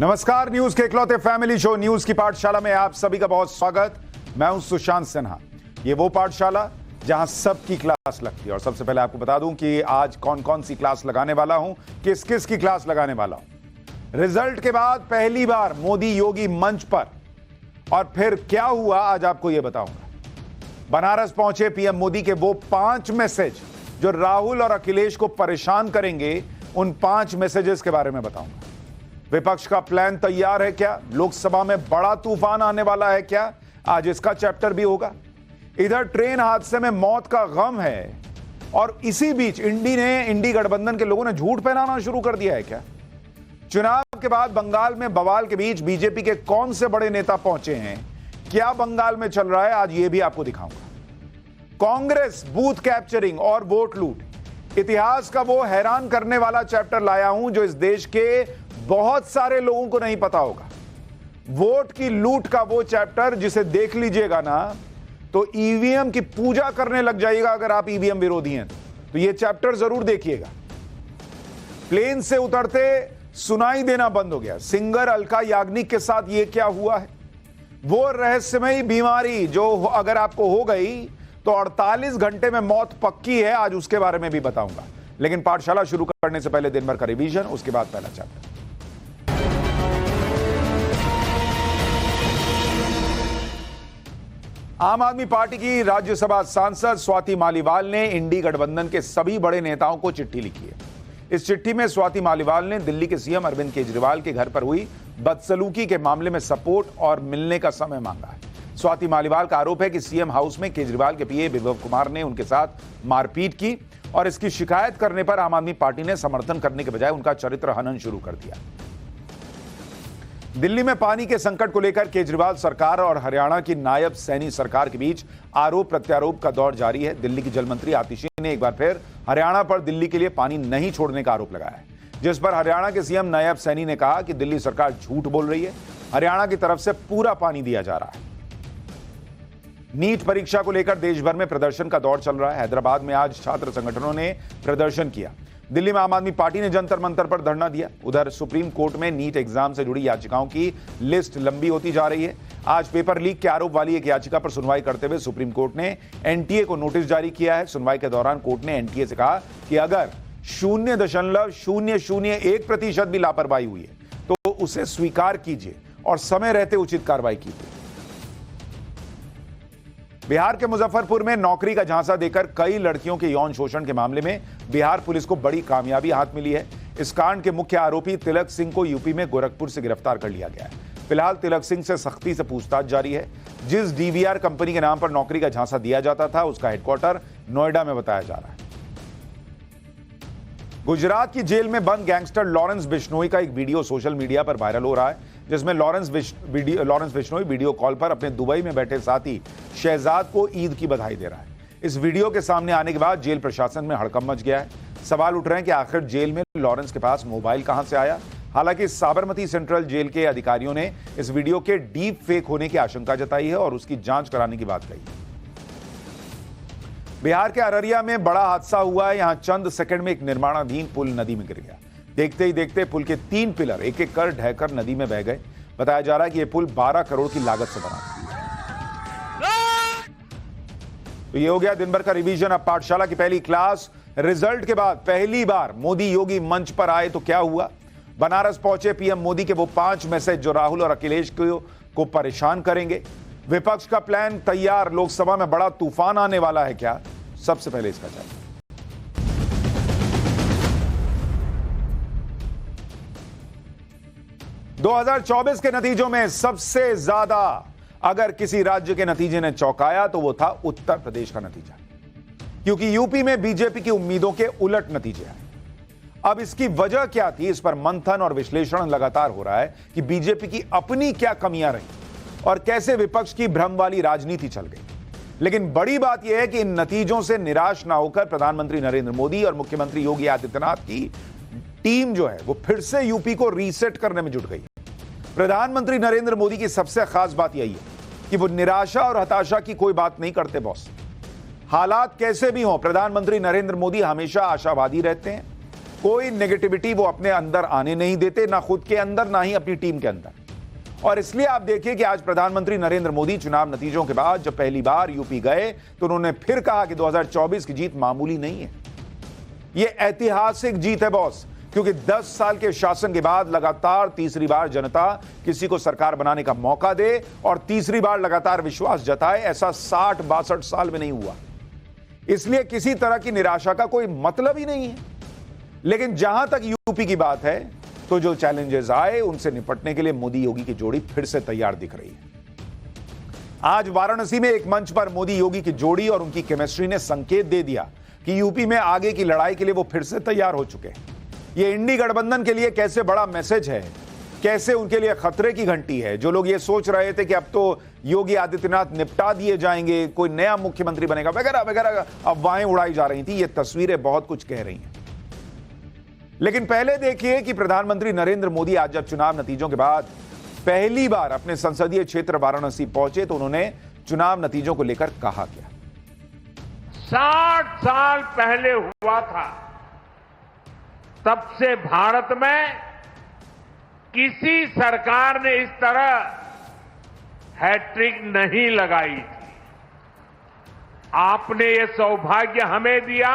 नमस्कार, न्यूज के इकलौते फैमिली शो न्यूज की पाठशाला में आप सभी का बहुत स्वागत। मैं हूं सुशांत सिन्हा। ये वो पाठशाला जहां सबकी क्लास लगती है। और सबसे पहले आपको बता दूं कि आज कौन कौन सी क्लास लगाने वाला हूं, किस किस की क्लास लगाने वाला हूं। रिजल्ट के बाद पहली बार मोदी योगी मंच पर, और फिर क्या हुआ आज आपको यह बताऊंगा। बनारस पहुंचे पीएम मोदी के वो 5 मैसेज जो राहुल और अखिलेश को परेशान करेंगे, उन 5 मैसेजेस के बारे में बताऊंगा। विपक्ष का प्लान तैयार है क्या? लोकसभा में बड़ा तूफान आने वाला है क्या? आज इसका चैप्टर भी होगा। इधर ट्रेन हादसे में मौत का गम है, और इसी बीच इंडी गठबंधन के लोगों ने झूठ फैलाना शुरू कर दिया है क्या? चुनाव के बाद बंगाल में बवाल के बीच बीजेपी के कौन से बड़े नेता पहुंचे हैं? क्या बंगाल में चल रहा है, आज यह भी आपको दिखाऊंगा। कांग्रेस बूथ कैप्चरिंग और वोट लूट, इतिहास का वो हैरान करने वाला चैप्टर लाया हूं जो इस देश के बहुत सारे लोगों को नहीं पता होगा। वोट की लूट का वो चैप्टर जिसे देख लीजिएगा ना तो ईवीएम की पूजा करने लग जाएगा। अगर आप ईवीएम विरोधी हैं तो ये चैप्टर जरूर देखिएगा। प्लेन से उतरते सुनाई देना बंद हो गया। सिंगर अलका याग्निक के साथ ये क्या हुआ है? वो रहस्यमयी बीमारी जो अगर आपको हो गई तो 48 घंटे में मौत पक्की है, आज उसके बारे में भी बताऊंगा। लेकिन पाठशाला शुरू करने से पहले दिन भर का रिवीजन, उसके बाद पहला चैप्टर। आम आदमी पार्टी की राज्यसभा सांसद स्वाति मालीवाल ने इंडी गठबंधन के सभी बड़े नेताओं को चिट्ठी लिखी है। इस चिट्ठी में स्वाति मालीवाल ने दिल्ली के सीएम अरविंद केजरीवाल के घर पर हुई बदसलूकी के मामले में सपोर्ट और मिलने का समय मांगा है। स्वाति मालीवाल का आरोप है कि सीएम हाउस में केजरीवाल के पीए विभव कुमार ने उनके साथ मारपीट की, और इसकी शिकायत करने पर आम आदमी पार्टी ने समर्थन करने के बजाय उनका चरित्र हनन शुरू कर दिया। दिल्ली में पानी के संकट को लेकर केजरीवाल सरकार और हरियाणा की नायब सैनी सरकार के बीच आरोप प्रत्यारोप का दौर जारी है। दिल्ली की जल मंत्री आतिशी ने एक बार फिर हरियाणा पर दिल्ली के लिए पानी नहीं छोड़ने का आरोप लगाया है, जिस पर हरियाणा के सीएम नायब सैनी ने कहा कि दिल्ली सरकार झूठ बोल रही है, हरियाणा की तरफ से पूरा पानी दिया जा रहा है। नीट परीक्षा को लेकर देश भर में प्रदर्शन का दौर चल रहा है। हैदराबाद में आज छात्र संगठनों ने प्रदर्शन किया। दिल्ली में आम आदमी पार्टी ने जंतर मंतर पर धरना दिया। उधर सुप्रीम कोर्ट में नीट एग्जाम से जुड़ी याचिकाओं की लिस्ट लंबी होती जा रही है। आज पेपर लीक के आरोप वाली एक याचिका पर सुनवाई करते हुए सुप्रीम कोर्ट ने एनटीए को नोटिस जारी किया है। सुनवाई के दौरान कोर्ट ने एनटीए से कहा कि अगर 0.001% भी लापरवाही हुई है तो उसे स्वीकार कीजिए और समय रहते उचित कार्रवाई कीजिए। बिहार के मुजफ्फरपुर में नौकरी का झांसा देकर कई लड़कियों के यौन शोषण के मामले में बिहार पुलिस को बड़ी कामयाबी हाथ मिली है। इस कांड के मुख्य आरोपी तिलक सिंह को यूपी में गोरखपुर से गिरफ्तार कर लिया गया है। फिलहाल तिलक सिंह से सख्ती से पूछताछ जारी है। जिस डीवीआर कंपनी के नाम पर नौकरी का झांसा दिया जाता था उसका हेडक्वार्टर नोएडा में बताया जा रहा है। गुजरात की जेल में बंद गैंगस्टर लॉरेंस बिश्नोई का एक वीडियो सोशल मीडिया पर वायरल हो रहा है, जिसमें लॉरेंस बिश्नोई वीडियो कॉल पर अपने दुबई में बैठे साथी शहजाद को ईद की बधाई दे रहा है। इस वीडियो के सामने आने के बाद जेल प्रशासन में हड़कंप मच गया है। सवाल उठ रहे हैं कि आखिर जेल में लॉरेंस के पास मोबाइल कहां से आया। हालांकि साबरमती सेंट्रल जेल के अधिकारियों ने इस वीडियो के डीप फेक होने की आशंका जताई है और उसकी जांच कराने की बात कही है। बिहार के अररिया में बड़ा हादसा हुआ है। यहां चंद सेकंड में एक निर्माणाधीन पुल नदी में गिर गया। देखते ही देखते पुल के 3 पिलर एक एक कर ढहकर नदी में बह गए। बताया जा रहा है कि यह पुल 12 करोड़ की लागत से बना। तो ये हो गया दिन भर का रिवीजन। अब पाठशाला की पहली क्लास। रिजल्ट के बाद पहली बार मोदी योगी मंच पर आए तो क्या हुआ। बनारस पहुंचे पीएम मोदी के वो 5 मैसेज जो राहुल और अखिलेश को परेशान करेंगे। विपक्ष का प्लान तैयार, लोकसभा में बड़ा तूफान आने वाला है क्या? सबसे पहले इसका चर्चा। 2024 के नतीजों में सबसे ज्यादा अगर किसी राज्य के नतीजे ने चौंकाया तो वो था उत्तर प्रदेश का नतीजा, क्योंकि यूपी में बीजेपी की उम्मीदों के उलट नतीजे आए। अब इसकी वजह क्या थी, इस पर मंथन और विश्लेषण लगातार हो रहा है कि बीजेपी की अपनी क्या कमियां रही और कैसे विपक्ष की भ्रम वाली राजनीति चल गई। लेकिन बड़ी बात यह है कि इन नतीजों से निराश ना होकर प्रधानमंत्री नरेंद्र मोदी और मुख्यमंत्री योगी आदित्यनाथ की टीम जो है वो फिर से यूपी को रीसेट करने में जुट गई। प्रधानमंत्री नरेंद्र मोदी की सबसे खास बात यही है कि वो निराशा और हताशा की कोई बात नहीं करते बॉस। हालात कैसे भी हों, प्रधानमंत्री नरेंद्र मोदी हमेशा आशावादी रहते हैं। कोई नेगेटिविटी वो अपने अंदर आने नहीं देते, ना खुद के अंदर ना ही अपनी टीम के अंदर। और इसलिए आप देखिए कि आज प्रधानमंत्री नरेंद्र मोदी चुनाव नतीजों के बाद जब पहली बार यूपी गए तो उन्होंने फिर कहा कि 2024 की जीत मामूली नहीं है, यह ऐतिहासिक जीत है बॉस, क्योंकि 10 साल के शासन के बाद लगातार तीसरी बार जनता किसी को सरकार बनाने का मौका दे और तीसरी बार लगातार विश्वास जताए, ऐसा 60-62 साल में नहीं हुआ। इसलिए किसी तरह की निराशा का कोई मतलब ही नहीं है। लेकिन जहां तक यूपी की बात है तो जो चैलेंजेस आए उनसे निपटने के लिए मोदी योगी की जोड़ी फिर से तैयार दिख रही है। आज वाराणसी में एक मंच पर मोदी योगी की जोड़ी और उनकी केमिस्ट्री ने संकेत दे दिया कि यूपी में आगे की लड़ाई के लिए वो फिर से तैयार हो चुके हैं। ये इंडी गठबंधन के लिए कैसे बड़ा मैसेज है, कैसे उनके लिए खतरे की घंटी है। जो लोग ये सोच रहे थे कि अब तो योगी आदित्यनाथ निपटा दिए जाएंगे, कोई नया मुख्यमंत्री बनेगा वगैरह वगैरह अफवाहें उड़ाई जा रही थी, ये तस्वीरें बहुत कुछ कह रही हैं। लेकिन पहले देखिए कि प्रधानमंत्री नरेंद्र मोदी आज जब चुनाव नतीजों के बाद पहली बार अपने संसदीय क्षेत्र वाराणसी पहुंचे तो उन्होंने चुनाव नतीजों को लेकर कहा क्या। 60 साल पहले हुआ था, तब से भारत में किसी सरकार ने इस तरह हैट्रिक नहीं लगाई थी। आपने ये सौभाग्य हमें दिया,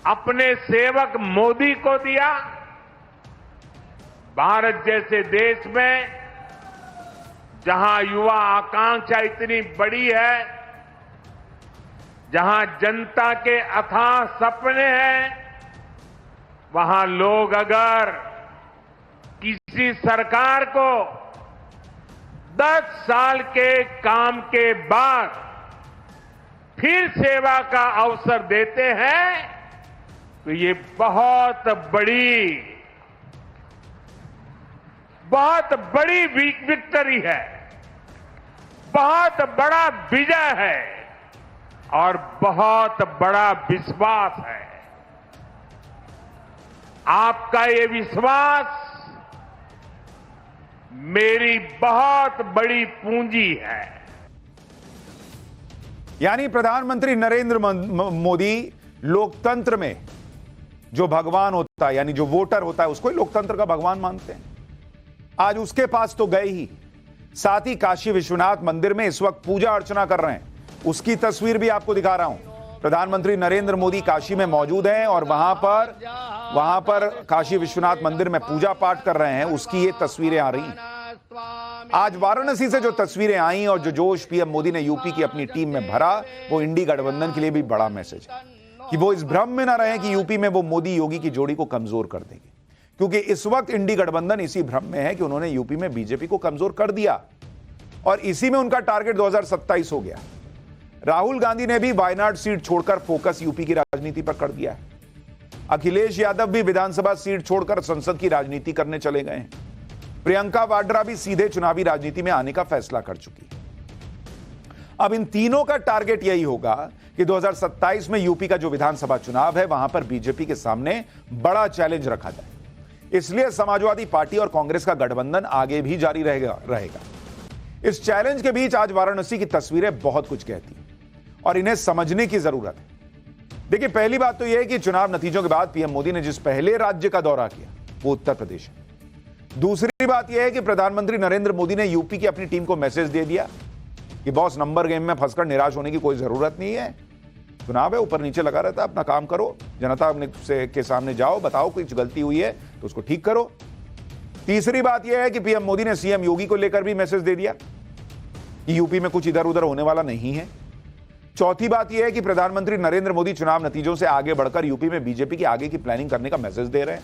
अपने सेवक मोदी को दिया। भारत जैसे देश में जहां युवा आकांक्षा इतनी बड़ी है, जहां जनता के अथाह सपने हैं, वहां लोग अगर किसी सरकार को 10 साल के काम के बाद फिर सेवा का अवसर देते हैं तो ये बहुत बड़ी विक्ट्री है, बहुत बड़ा विजय है और बहुत बड़ा विश्वास है। आपका ये विश्वास मेरी बहुत बड़ी पूंजी है। यानी प्रधानमंत्री नरेंद्र मोदी लोकतंत्र में जो भगवान होता है, यानी जो वोटर होता है, उसको ही लोकतंत्र का भगवान मानते हैं। आज उसके पास तो गए ही, साथ ही काशी विश्वनाथ मंदिर में इस वक्त पूजा अर्चना कर रहे हैं। उसकी तस्वीर भी आपको दिखा रहा हूं। प्रधानमंत्री नरेंद्र मोदी काशी में मौजूद हैं और वहां पर काशी विश्वनाथ मंदिर में पूजा पाठ कर रहे हैं, उसकी ये तस्वीरें आ रही हैं। आज वाराणसी से जो तस्वीरें आई और जो जोश पीएम मोदी ने यूपी की अपनी टीम में भरा, वो इंडी गठबंधन के लिए भी बड़ा मैसेज है कि वो इस भ्रम में ना रहे कि यूपी में वो मोदी योगी की जोड़ी को कमजोर कर देंगे, क्योंकि इस वक्त इंडी गठबंधन इसी भ्रम में है कि उन्होंने यूपी में बीजेपी को कमजोर कर दिया और इसी में उनका टारगेट 2027 हो गया। राहुल गांधी ने भी वायनाड सीट छोड़कर फोकस यूपी की राजनीति पर कर दिया है। अखिलेश यादव भी विधानसभा सीट छोड़कर संसद की राजनीति करने चले गए हैं। प्रियंका वाड्रा भी सीधे चुनावी राजनीति में आने का फैसला कर चुकी है। अब इन तीनों का टारगेट यही होगा कि 2027 में यूपी का जो विधानसभा चुनाव है वहां पर बीजेपी के सामने बड़ा चैलेंज रखा जाए। इसलिए समाजवादी पार्टी और कांग्रेस का गठबंधन आगे भी जारी रहेगा। इस चैलेंज के बीच आज वाराणसी की तस्वीरें बहुत कुछ कहती हैं और इन्हें समझने की जरूरत है। देखिए, पहली बात तो यह है कि चुनाव नतीजों के बाद पीएम मोदी ने जिस पहले राज्य का दौरा किया वो उत्तर प्रदेश है। दूसरी बात यह है कि प्रधानमंत्री नरेंद्र मोदी ने यूपी की अपनी टीम को मैसेज दे दिया कि बॉस, नंबर गेम में फंसकर निराश होने की कोई जरूरत नहीं है। चुनाव है, ऊपर नीचे लगा रहता है, अपना काम करो, जनता के सामने जाओ, बताओ कुछ गलती हुई है तो उसको ठीक करो। तीसरी बात यह है कि पीएम मोदी ने सीएम योगी को लेकर भी मैसेज दे दिया कि यूपी में कुछ इधर उधर होने वाला नहीं है। चौथी बात यह है कि प्रधानमंत्री नरेंद्र मोदी चुनाव नतीजों से आगे बढ़कर यूपी में बीजेपी की आगे की प्लानिंग करने का मैसेज दे रहे हैं।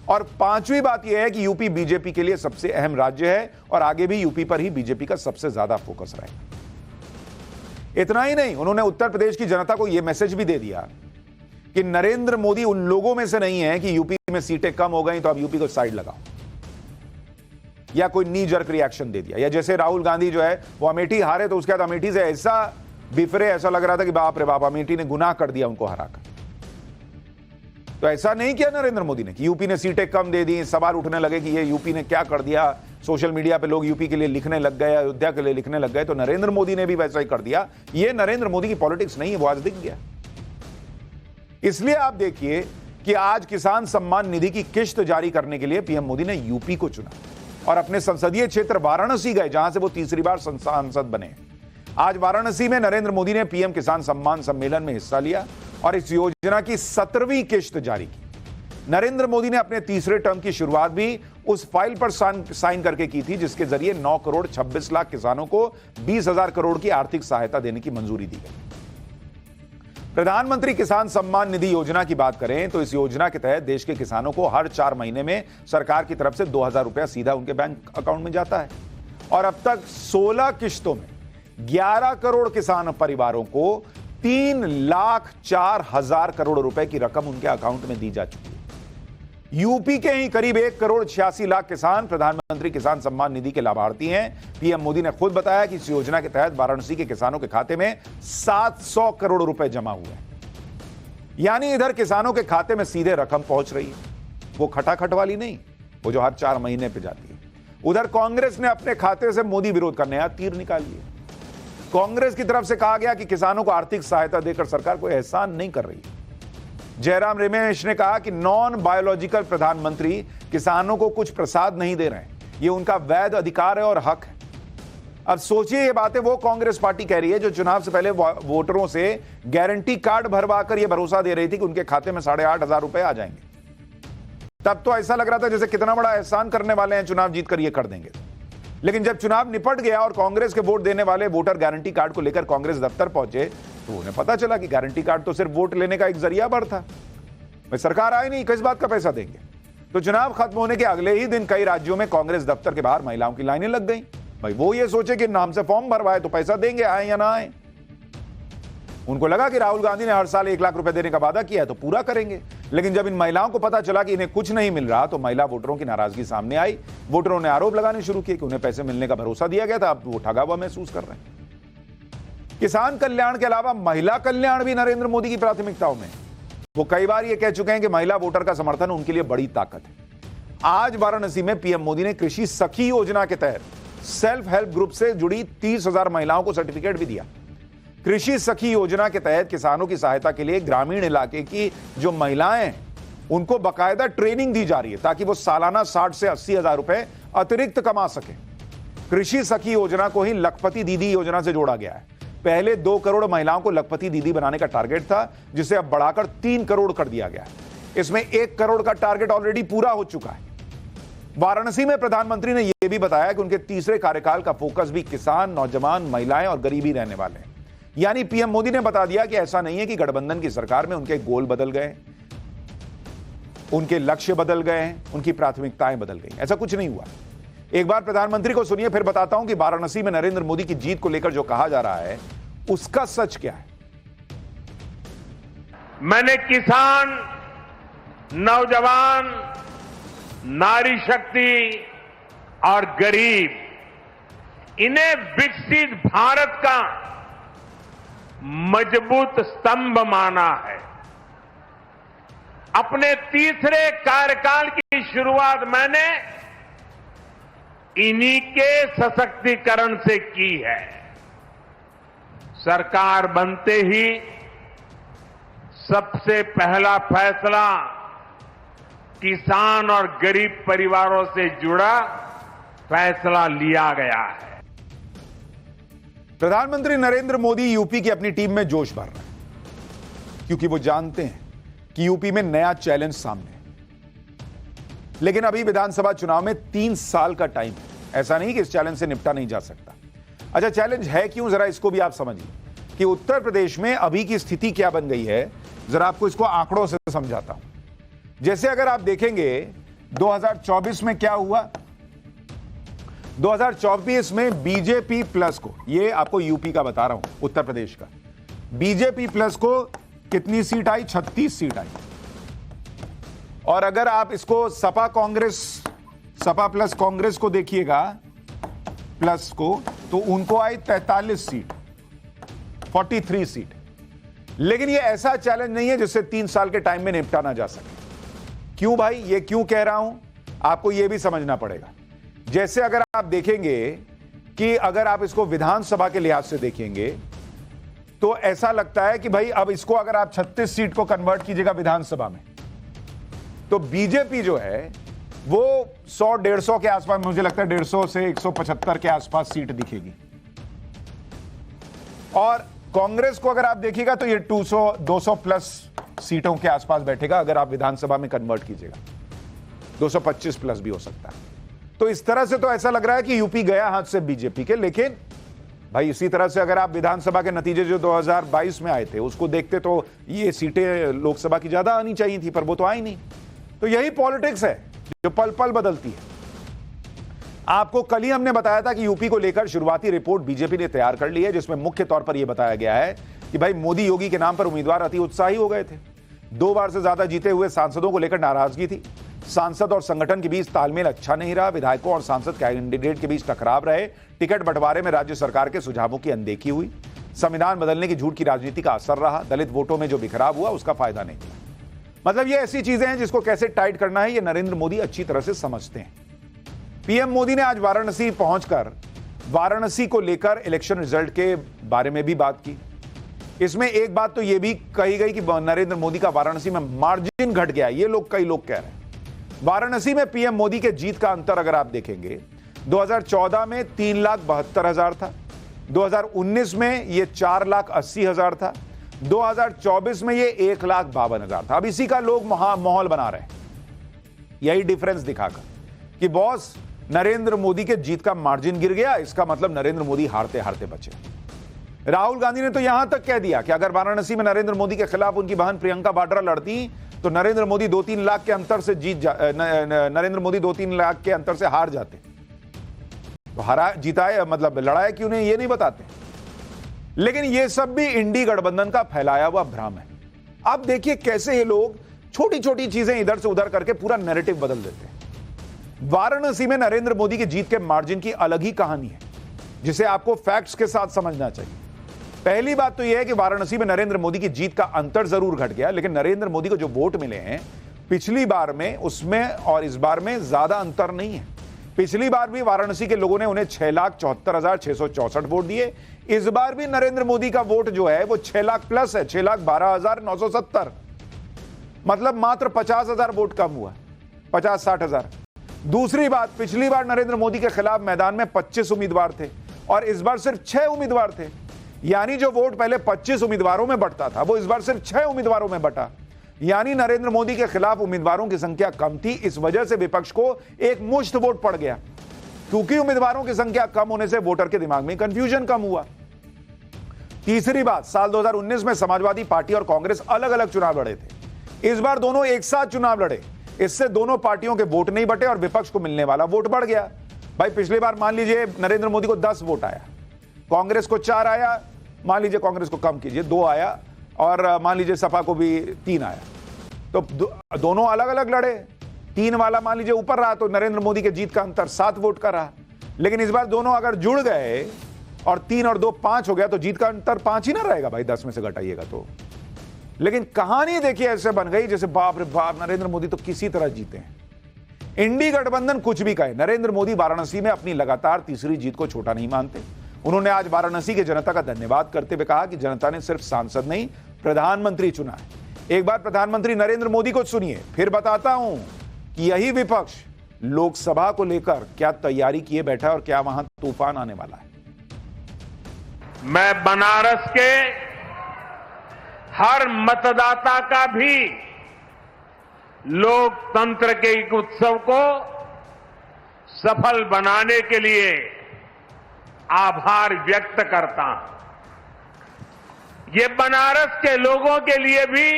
और पांचवी बात यह है कि यूपी बीजेपी के लिए सबसे अहम राज्य है और आगे भी यूपी पर ही बीजेपी का सबसे ज्यादा फोकस रहेगा। इतना ही नहीं, उन्होंने उत्तर प्रदेश की जनता को यह मैसेज भी दे दिया कि नरेंद्र मोदी उन लोगों में से नहीं है कि यूपी में सीटें कम हो गई तो अब यूपी को साइड लगाओ, या कोई नी जर्क रिएक्शन दे दिया। या जैसे राहुल गांधी जो है वो अमेठी हारे तो उसके बाद अमेठी से ऐसा बिफरे, ऐसा लग रहा था कि बाप रे बाप, अमेठी ने गुनाह कर दिया उनको हराकर। तो ऐसा नहीं किया नरेंद्र मोदी ने कि यूपी ने सीटें कम दे दी। सवाल उठने लगे कि ये यूपी ने क्या कर दिया, सोशल मीडिया पे लोग यूपी के लिए लिखने लग गए, अयोध्या के लिए लिखने लग गए, तो नरेंद्र मोदी ने भी वैसा ही कर दिया। ये नरेंद्र मोदी की पॉलिटिक्स नहीं है, वो आज दिख गया। इसलिए आप देखिए कि आज किसान सम्मान निधि की किश्त जारी करने के लिए पीएम मोदी ने यूपी को चुना और अपने संसदीय क्षेत्र वाराणसी गए, जहां से वो तीसरी बार सांसद बने। आज वाराणसी में नरेंद्र मोदी ने पीएम किसान सम्मान सम्मेलन में हिस्सा लिया और इस योजना की 17वीं किश्त जारी की। नरेंद्र मोदी ने अपने तीसरे टर्म की शुरुआत भी उस फाइल पर साइन करके की थी जिसके जरिए 9 करोड़ 26 लाख किसानों को 20,000 करोड़ की आर्थिक सहायता देने की मंजूरी दी गई। प्रधानमंत्री किसान सम्मान निधि योजना की बात करें तो इस योजना के तहत देश के किसानों को हर 4 महीने में सरकार की तरफ से 2,000 रुपया सीधा उनके बैंक अकाउंट में जाता है और अब तक 16 किश्तों में 11 करोड़ किसान परिवारों को 3,04,000 करोड़ रुपए की रकम उनके अकाउंट में दी जा चुकी है। यूपी के ही करीब 1 करोड़ 86 लाख किसान प्रधानमंत्री किसान सम्मान निधि के लाभार्थी हैं। पीएम मोदी ने खुद बताया कि इस योजना के तहत वाराणसी के किसानों के खाते में 700 करोड़ रुपए जमा हुए हैं, यानी इधर किसानों के खाते में सीधे रकम पहुंच रही है, वो खटाखट वाली नहीं, वो जो हर 4 महीने पे जाती है। उधर कांग्रेस ने अपने खाते से मोदी विरोध का नया तीर निकाली है। कांग्रेस की तरफ से कहा गया कि किसानों को आर्थिक सहायता देकर सरकार कोई एहसान नहीं कर रही है। जयराम रमेश ने कहा कि नॉन बायोलॉजिकल प्रधानमंत्री किसानों को कुछ प्रसाद नहीं दे रहे हैं, ये उनका वैध अधिकार है और हक है। अब सोचिए, ये बातें वो कांग्रेस पार्टी कह रही है जो चुनाव से पहले वोटरों से गारंटी कार्ड भरवाकर यह भरोसा दे रही थी कि उनके खाते में 8,500 रुपए आ जाएंगे। तब तो ऐसा लग रहा था जैसे कितना बड़ा एहसान करने वाले हैं, चुनाव जीतकर ये कर देंगे। लेकिन जब चुनाव निपट गया और कांग्रेस के वोट देने वाले वोटर गारंटी कार्ड को लेकर कांग्रेस दफ्तर पहुंचे तो उन्हें पता चला कि गारंटी कार्ड तो सिर्फ वोट लेने का एक जरिया भर था, भाई सरकार आई नहीं, किस बात का पैसा देंगे। तो चुनाव खत्म होने के अगले ही दिन कई राज्यों में कांग्रेस दफ्तर के बाहर महिलाओं की लाइनें लग गई। भाई वो ये सोचे कि नाम से फॉर्म भरवाए तो पैसा देंगे, आए या ना आए। उनको लगा कि राहुल गांधी ने हर साल 1 लाख रुपए देने का वादा किया है तो पूरा करेंगे। लेकिन जब इन महिलाओं को पता चला कि इन्हें कुछ नहीं मिल रहा तो महिला वोटरों की नाराजगी सामने आई। वोटरों ने आरोप लगाने शुरू किए कि उन्हें पैसे मिलने का भरोसा दिया गया था, अब वो ठगा हुआ महसूस कर रहे हैं। किसान कल्याण के अलावा महिला कल्याण भी नरेंद्र मोदी की प्राथमिकताओं में। वो कई बार ये कह चुके हैं कि महिला वोटर का समर्थन उनके लिए बड़ी ताकत है। आज वाराणसी में पीएम मोदी ने कृषि सखी योजना के तहत सेल्फ हेल्प ग्रुप से जुड़ी 30,000 महिलाओं को सर्टिफिकेट भी दिया। कृषि सखी योजना के तहत किसानों की सहायता के लिए ग्रामीण इलाके की जो महिलाएं हैं उनको बकायदा ट्रेनिंग दी जा रही है ताकि वो सालाना 60 से 80,000 रुपए अतिरिक्त कमा सके। कृषि सखी योजना को ही लखपति दीदी योजना से जोड़ा गया है। पहले 2 करोड़ महिलाओं को लखपति दीदी बनाने का टारगेट था, जिसे अब बढ़ाकर 3 करोड़ कर दिया गया है। इसमें 1 करोड़ का टारगेट ऑलरेडी पूरा हो चुका है। वाराणसी में प्रधानमंत्री ने यह भी बताया कि उनके तीसरे कार्यकाल का फोकस भी किसान, नौजवान, महिलाएं और गरीबी रहने वाले हैं। यानी पीएम मोदी ने बता दिया कि ऐसा नहीं है कि गठबंधन की सरकार में उनके गोल बदल गए, उनके लक्ष्य बदल गए हैं, उनकी प्राथमिकताएं बदल गई। ऐसा कुछ नहीं हुआ। एक बार प्रधानमंत्री को सुनिए, फिर बताता हूं कि वाराणसी में नरेंद्र मोदी की जीत को लेकर जो कहा जा रहा है उसका सच क्या है। मैंने किसान, नौजवान, नारी शक्ति और गरीब, इन्हें विकसित भारत का मजबूत स्तंभ माना है। अपने तीसरे कार्यकाल की शुरुआत मैंने इन्हीं के सशक्तिकरण से की है। सरकार बनते ही सबसे पहला फैसला किसान और गरीब परिवारों से जुड़ा फैसला लिया गया है। प्रधानमंत्री नरेंद्र मोदी यूपी की अपनी टीम में जोश भर रहे हैं क्योंकि वो जानते हैं कि यूपी में नया चैलेंज सामने है। लेकिन अभी विधानसभा चुनाव में 3 साल का टाइम है। ऐसा नहीं कि इस चैलेंज से निपटा नहीं जा सकता। अच्छा, चैलेंज है क्यों, जरा इसको भी आप समझिए कि उत्तर प्रदेश में अभी की स्थिति क्या बन गई है। जरा आपको इसको आंकड़ों से समझाता हूं। जैसे अगर आप देखेंगे 2024 में क्या हुआ, 2024 में बीजेपी प्लस को, ये आपको यूपी का बता रहा हूं, उत्तर प्रदेश का, बीजेपी प्लस को कितनी सीट आई? 36 सीट आई। और अगर आप इसको सपा प्लस कांग्रेस को देखिएगा, प्लस को, तो उनको आई 43 सीट, 43 सीट। लेकिन ये ऐसा चैलेंज नहीं है जिससे 3 साल के टाइम में निपटा ना जा सके। क्यों भाई, ये क्यों कह रहा हूं, आपको ये भी समझना पड़ेगा। जैसे अगर आप देखेंगे कि अगर आप इसको विधानसभा के लिहाज से देखेंगे तो ऐसा लगता है कि भाई अब इसको अगर आप 36 सीट को कन्वर्ट कीजिएगा विधानसभा में, तो बीजेपी जो है वो 100-150 के आसपास, मुझे लगता है 150 से 175 के आसपास सीट दिखेगी। और कांग्रेस को अगर आप देखिएगा तो ये 200 प्लस सीटों के आसपास बैठेगा अगर आप विधानसभा में कन्वर्ट कीजिएगा, 225 प्लस भी हो सकता है। तो इस तरह से तो ऐसा लग रहा है कि यूपी गया हाथ से बीजेपी के। लेकिन भाई इसी तरह से अगर आप विधानसभा के नतीजे जो 2022 में आए थे उसको देखते तो ये सीटें लोकसभा की ज्यादा आनी चाहिए थी, पर वो तो आई नहीं। तो यही पॉलिटिक्स है जो पल पल बदलती है। आपको कल ही हमने बताया था कि यूपी को लेकर शुरुआती रिपोर्ट बीजेपी ने तैयार कर ली है, जिसमें मुख्य तौर पर यह बताया गया है कि भाई मोदी योगी के नाम पर उम्मीदवार अति उत्साही हो गए थे। 2 बार से ज्यादा जीते हुए सांसदों को लेकर नाराजगी थी। सांसद और संगठन के बीच तालमेल अच्छा नहीं रहा। विधायकों और सांसद कैंडिडेट के बीच टकराव रहे। टिकट बंटवारे में राज्य सरकार के सुझावों की अनदेखी हुई। संविधान बदलने की झूठ की राजनीति का असर रहा। दलित वोटों में जो बिखराव हुआ उसका फायदा नहीं मिला। मतलब ये ऐसी चीजें हैं जिसको कैसे टाइट करना है ये नरेंद्र मोदी अच्छी तरह से समझते हैं। पीएम मोदी ने आज वाराणसी पहुंचकर वाराणसी को लेकर इलेक्शन रिजल्ट के बारे में भी बात की। इसमें एक बात तो यह भी कही गई कि नरेंद्र मोदी का वाराणसी में मार्जिन घट गया। ये कई लोग कह रहे हैं। वाराणसी में पीएम मोदी के जीत का अंतर अगर आप देखेंगे, 2014 में 3,72,000 था, 2019 में यह 4,80,000 था, 2024 में यह 1,52,000 था। अब इसी का लोग माहौल बना रहे हैं, यही डिफरेंस दिखाकर कि बॉस नरेंद्र मोदी के जीत का मार्जिन गिर गया, इसका मतलब नरेंद्र मोदी हारते हारते बचे। राहुल गांधी ने तो यहां तक कह दिया कि अगर वाराणसी में नरेंद्र मोदी के खिलाफ उनकी बहन प्रियंका वाड्रा लड़ती तो नरेंद्र मोदी 2-3 लाख के अंतर से नरेंद्र मोदी 2-3 लाख के अंतर से हार जाते। तो हारा जीताए मतलब लड़ाया क्यों नहीं, ये नहीं बताते। लेकिन ये सब भी इंडी गठबंधन का फैलाया हुआ भ्रम है। अब देखिए कैसे ये लोग छोटी छोटी चीजें इधर से उधर करके पूरा नैरेटिव बदल देते हैं। वाराणसी में नरेंद्र मोदी की जीत के मार्जिन की अलग ही कहानी है, जिसे आपको फैक्ट्स के साथ समझना चाहिए। पहली बात तो यह है कि वाराणसी में नरेंद्र मोदी की जीत का अंतर जरूर घट गया, लेकिन नरेंद्र मोदी को जो वोट मिले हैं पिछली बार में उसमें और इस बार में ज्यादा अंतर नहीं है। पिछली बार भी वाराणसी के लोगों ने उन्हें 6,74,664 वोट दिए। इस बार भी नरेंद्र मोदी का वोट जो है वो 6 लाख प्लस है, 6,12,970। मतलब मात्र 50,000 वोट कम हुआ, 50-60,000। दूसरी बात, पिछली बार नरेंद्र मोदी के खिलाफ मैदान में 25 उम्मीदवार थे और इस बार सिर्फ 6 उम्मीदवार थे। यानी जो वोट पहले 25 उम्मीदवारों में बंटता था वो इस बार सिर्फ 6 उम्मीदवारों में बंटा। यानी नरेंद्र मोदी के खिलाफ उम्मीदवारों की संख्या कम थी। इस वजह से विपक्ष को एक मुश्त वोट पड़ गया। क्योंकि उम्मीदवारों की संख्या कम होने से वोटर के दिमाग में कंफ्यूजन कम हुआ। तीसरी बात, साल 2019 में समाजवादी पार्टी और कांग्रेस अलग अलग चुनाव लड़े थे। इस बार दोनों एक साथ चुनाव लड़े, इससे दोनों पार्टियों के वोट नहीं बटे और विपक्ष को मिलने वाला वोट बढ़ गया। भाई पिछली बार मान लीजिए नरेंद्र मोदी को 10 वोट आया, कांग्रेस को 4 आया, मान लीजिए कांग्रेस को कम कीजिए 2 आया और मान लीजिए सपा को भी 3 आया। तो दोनों अलग अलग लड़े। 3 वाला मान लीजिए ऊपर रहा तो नरेंद्र मोदी के जीत का अंतर 7 वोट का रहा। लेकिन इस बार दोनों अगर जुड़ गए और 3 और 2 5 हो गया तो जीत का अंतर 5 ही ना रहेगा भाई, 10 में से घटाइएगा तो। लेकिन कहानी देखिए ऐसे बन गई जैसे बाप रे बाप नरेंद्र मोदी तो किसी तरह जीते हैं। इंडी गठबंधन कुछ भी कहे, नरेंद्र मोदी वाराणसी में अपनी लगातार तीसरी जीत को छोटा नहीं मानते। उन्होंने आज वाराणसी की जनता का धन्यवाद करते हुए कहा कि जनता ने सिर्फ सांसद नहीं प्रधानमंत्री चुना है। एक बार प्रधानमंत्री नरेंद्र मोदी को सुनिए, फिर बताता हूं कि यही विपक्ष लोकसभा को लेकर क्या तैयारी किए बैठा है और क्या वहां तूफान आने वाला है। मैं बनारस के हर मतदाता का भी लोकतंत्र के एक उत्सव को सफल बनाने के लिए आभार व्यक्त करता हूं। ये बनारस के लोगों के लिए भी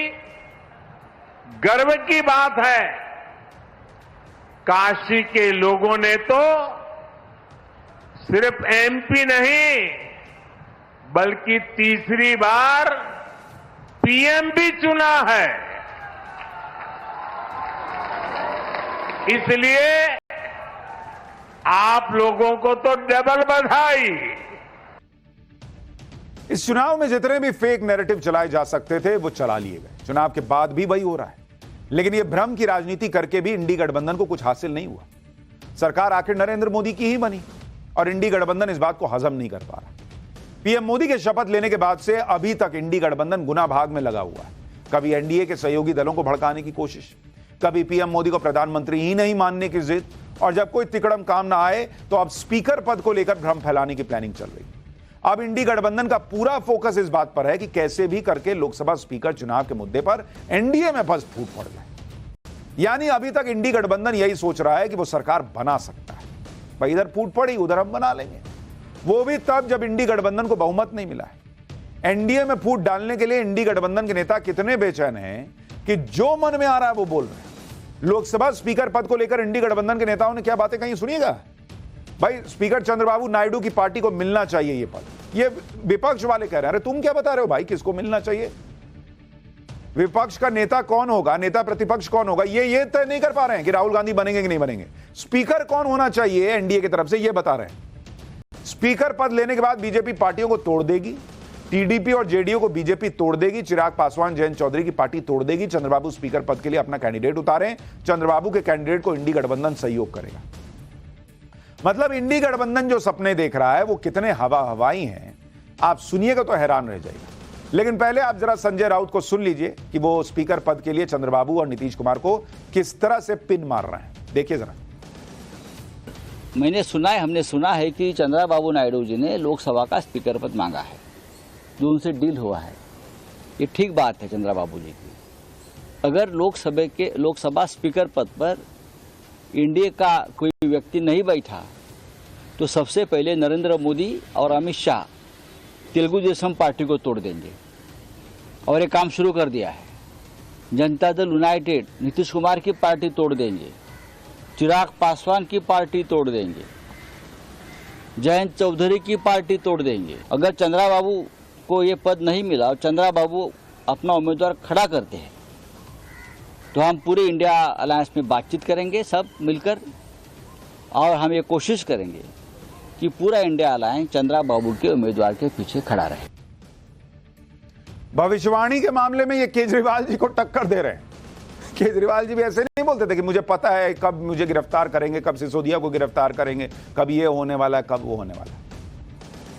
गर्व की बात है। काशी के लोगों ने तो सिर्फ एमपी नहीं बल्कि तीसरी बार पीएम भी चुना है। इसलिए आप लोगों को तो डबल बधाई। इस चुनाव में जितने भी फेक नैरेटिव चलाए जा सकते थे वो चला लिए गए। चुनाव के बाद भी वही हो रहा है। लेकिन यह भ्रम की राजनीति करके भी इंडी गठबंधन को कुछ हासिल नहीं हुआ। सरकार आखिर नरेंद्र मोदी की ही बनी और इंडी गठबंधन इस बात को हजम नहीं कर पा रहा। पीएम मोदी के शपथ लेने के बाद से अभी तक इंडी गठबंधन गुना भाग में लगा हुआ है। कभी एनडीए के सहयोगी दलों को भड़काने की कोशिश, कभी पीएम मोदी को प्रधानमंत्री ही नहीं मानने की जिद, और जब कोई तिकड़म काम ना आए तो अब स्पीकर पद को लेकर भ्रम फैलाने की प्लानिंग चल रही है। अब इंडी गठबंधन का पूरा फोकस इस बात पर है कि कैसे भी करके लोकसभा स्पीकर चुनाव के मुद्दे पर एनडीए में बस फूट पड़ जाए। यानी अभी तक इंडी गठबंधन यही सोच रहा है कि वो सरकार बना सकता है, भाई इधर फूट पड़ी उधर हम बना लेंगे, वो भी तब जब इंडी गठबंधन को बहुमत नहीं मिला है। एनडीए में फूट डालने के लिए इंडी गठबंधन के नेता कितने बेचैन हैं कि जो मन में आ रहा है वो बोल रहे हैं। लोकसभा स्पीकर पद को लेकर इंडी गठबंधन के नेताओं ने क्या बातें कही सुनिएगा। भाई स्पीकर चंद्रबाबू नायडू की पार्टी को मिलना चाहिए ये पद। ये विपक्ष वाले कह रहे हैं, अरे तुम क्या बता रहे हो भाई, किसको मिलना चाहिए? विपक्ष का नेता कौन होगा, नेता प्रतिपक्ष कौन होगा, ये तय नहीं कर पा रहे हैं कि राहुल गांधी बनेंगे कि नहीं बनेंगे। स्पीकर कौन होना चाहिए एनडीए की तरफ से, ये बता रहे हैं। स्पीकर पद लेने के बाद बीजेपी पार्टियों को तोड़ देगी, टीडीपी और जेडीयू को बीजेपी तोड़ देगी, चिराग पासवान जयंत चौधरी की पार्टी तोड़ देगी। चंद्रबाबू स्पीकर पद के लिए अपना कैंडिडेट उतारें, चंद्रबाबू के कैंडिडेट को इंडी गठबंधन सहयोग करेगा। मतलब इंडी गठबंधन जो सपने देख रहा है वो कितने हवाई हैं, आप सुनिएगा तो हैरान रह जाएगा। लेकिन पहले आप जरा संजय राउत को सुन लीजिए कि वो स्पीकर पद के लिए चंद्रबाबू और नीतीश कुमार को किस तरह से पिन मार रहे हैं। देखिए जरा। हमने सुना है कि चंद्रबाबू नायडू जी ने लोकसभा का स्पीकर पद मांगा है, जो उनसे डील हुआ है। ये ठीक बात है चंद्रबाबू जी की। अगर लोकसभा स्पीकर पद पर एनडीए का कोई व्यक्ति नहीं बैठा तो सबसे पहले नरेंद्र मोदी और अमित शाह तेलुगु देशम पार्टी को तोड़ देंगे, और ये काम शुरू कर दिया है। जनता दल यूनाइटेड नीतीश कुमार की पार्टी तोड़ देंगे, चिराग पासवान की पार्टी तोड़ देंगे, जयंत चौधरी की पार्टी तोड़ देंगे। अगर चंद्रबाबू को ये पद नहीं मिला और चंद्रबाबू अपना उम्मीदवार खड़ा करते हैं तो हम पूरे इंडिया अलायंस में बातचीत करेंगे सब मिलकर, और हम ये कोशिश करेंगे कि पूरा इंडिया अलायंस चंद्रबाबू के उम्मीदवार के पीछे खड़ा रहे। भविष्यवाणी के मामले में ये केजरीवाल जी को टक्कर दे रहे हैं। केजरीवाल जी भी ऐसे नहीं बोलते थे कि मुझे पता है कब मुझे गिरफ्तार करेंगे, कब सिसोदिया को गिरफ्तार करेंगे, कब ये होने वाला है, कब वो होने वाला है।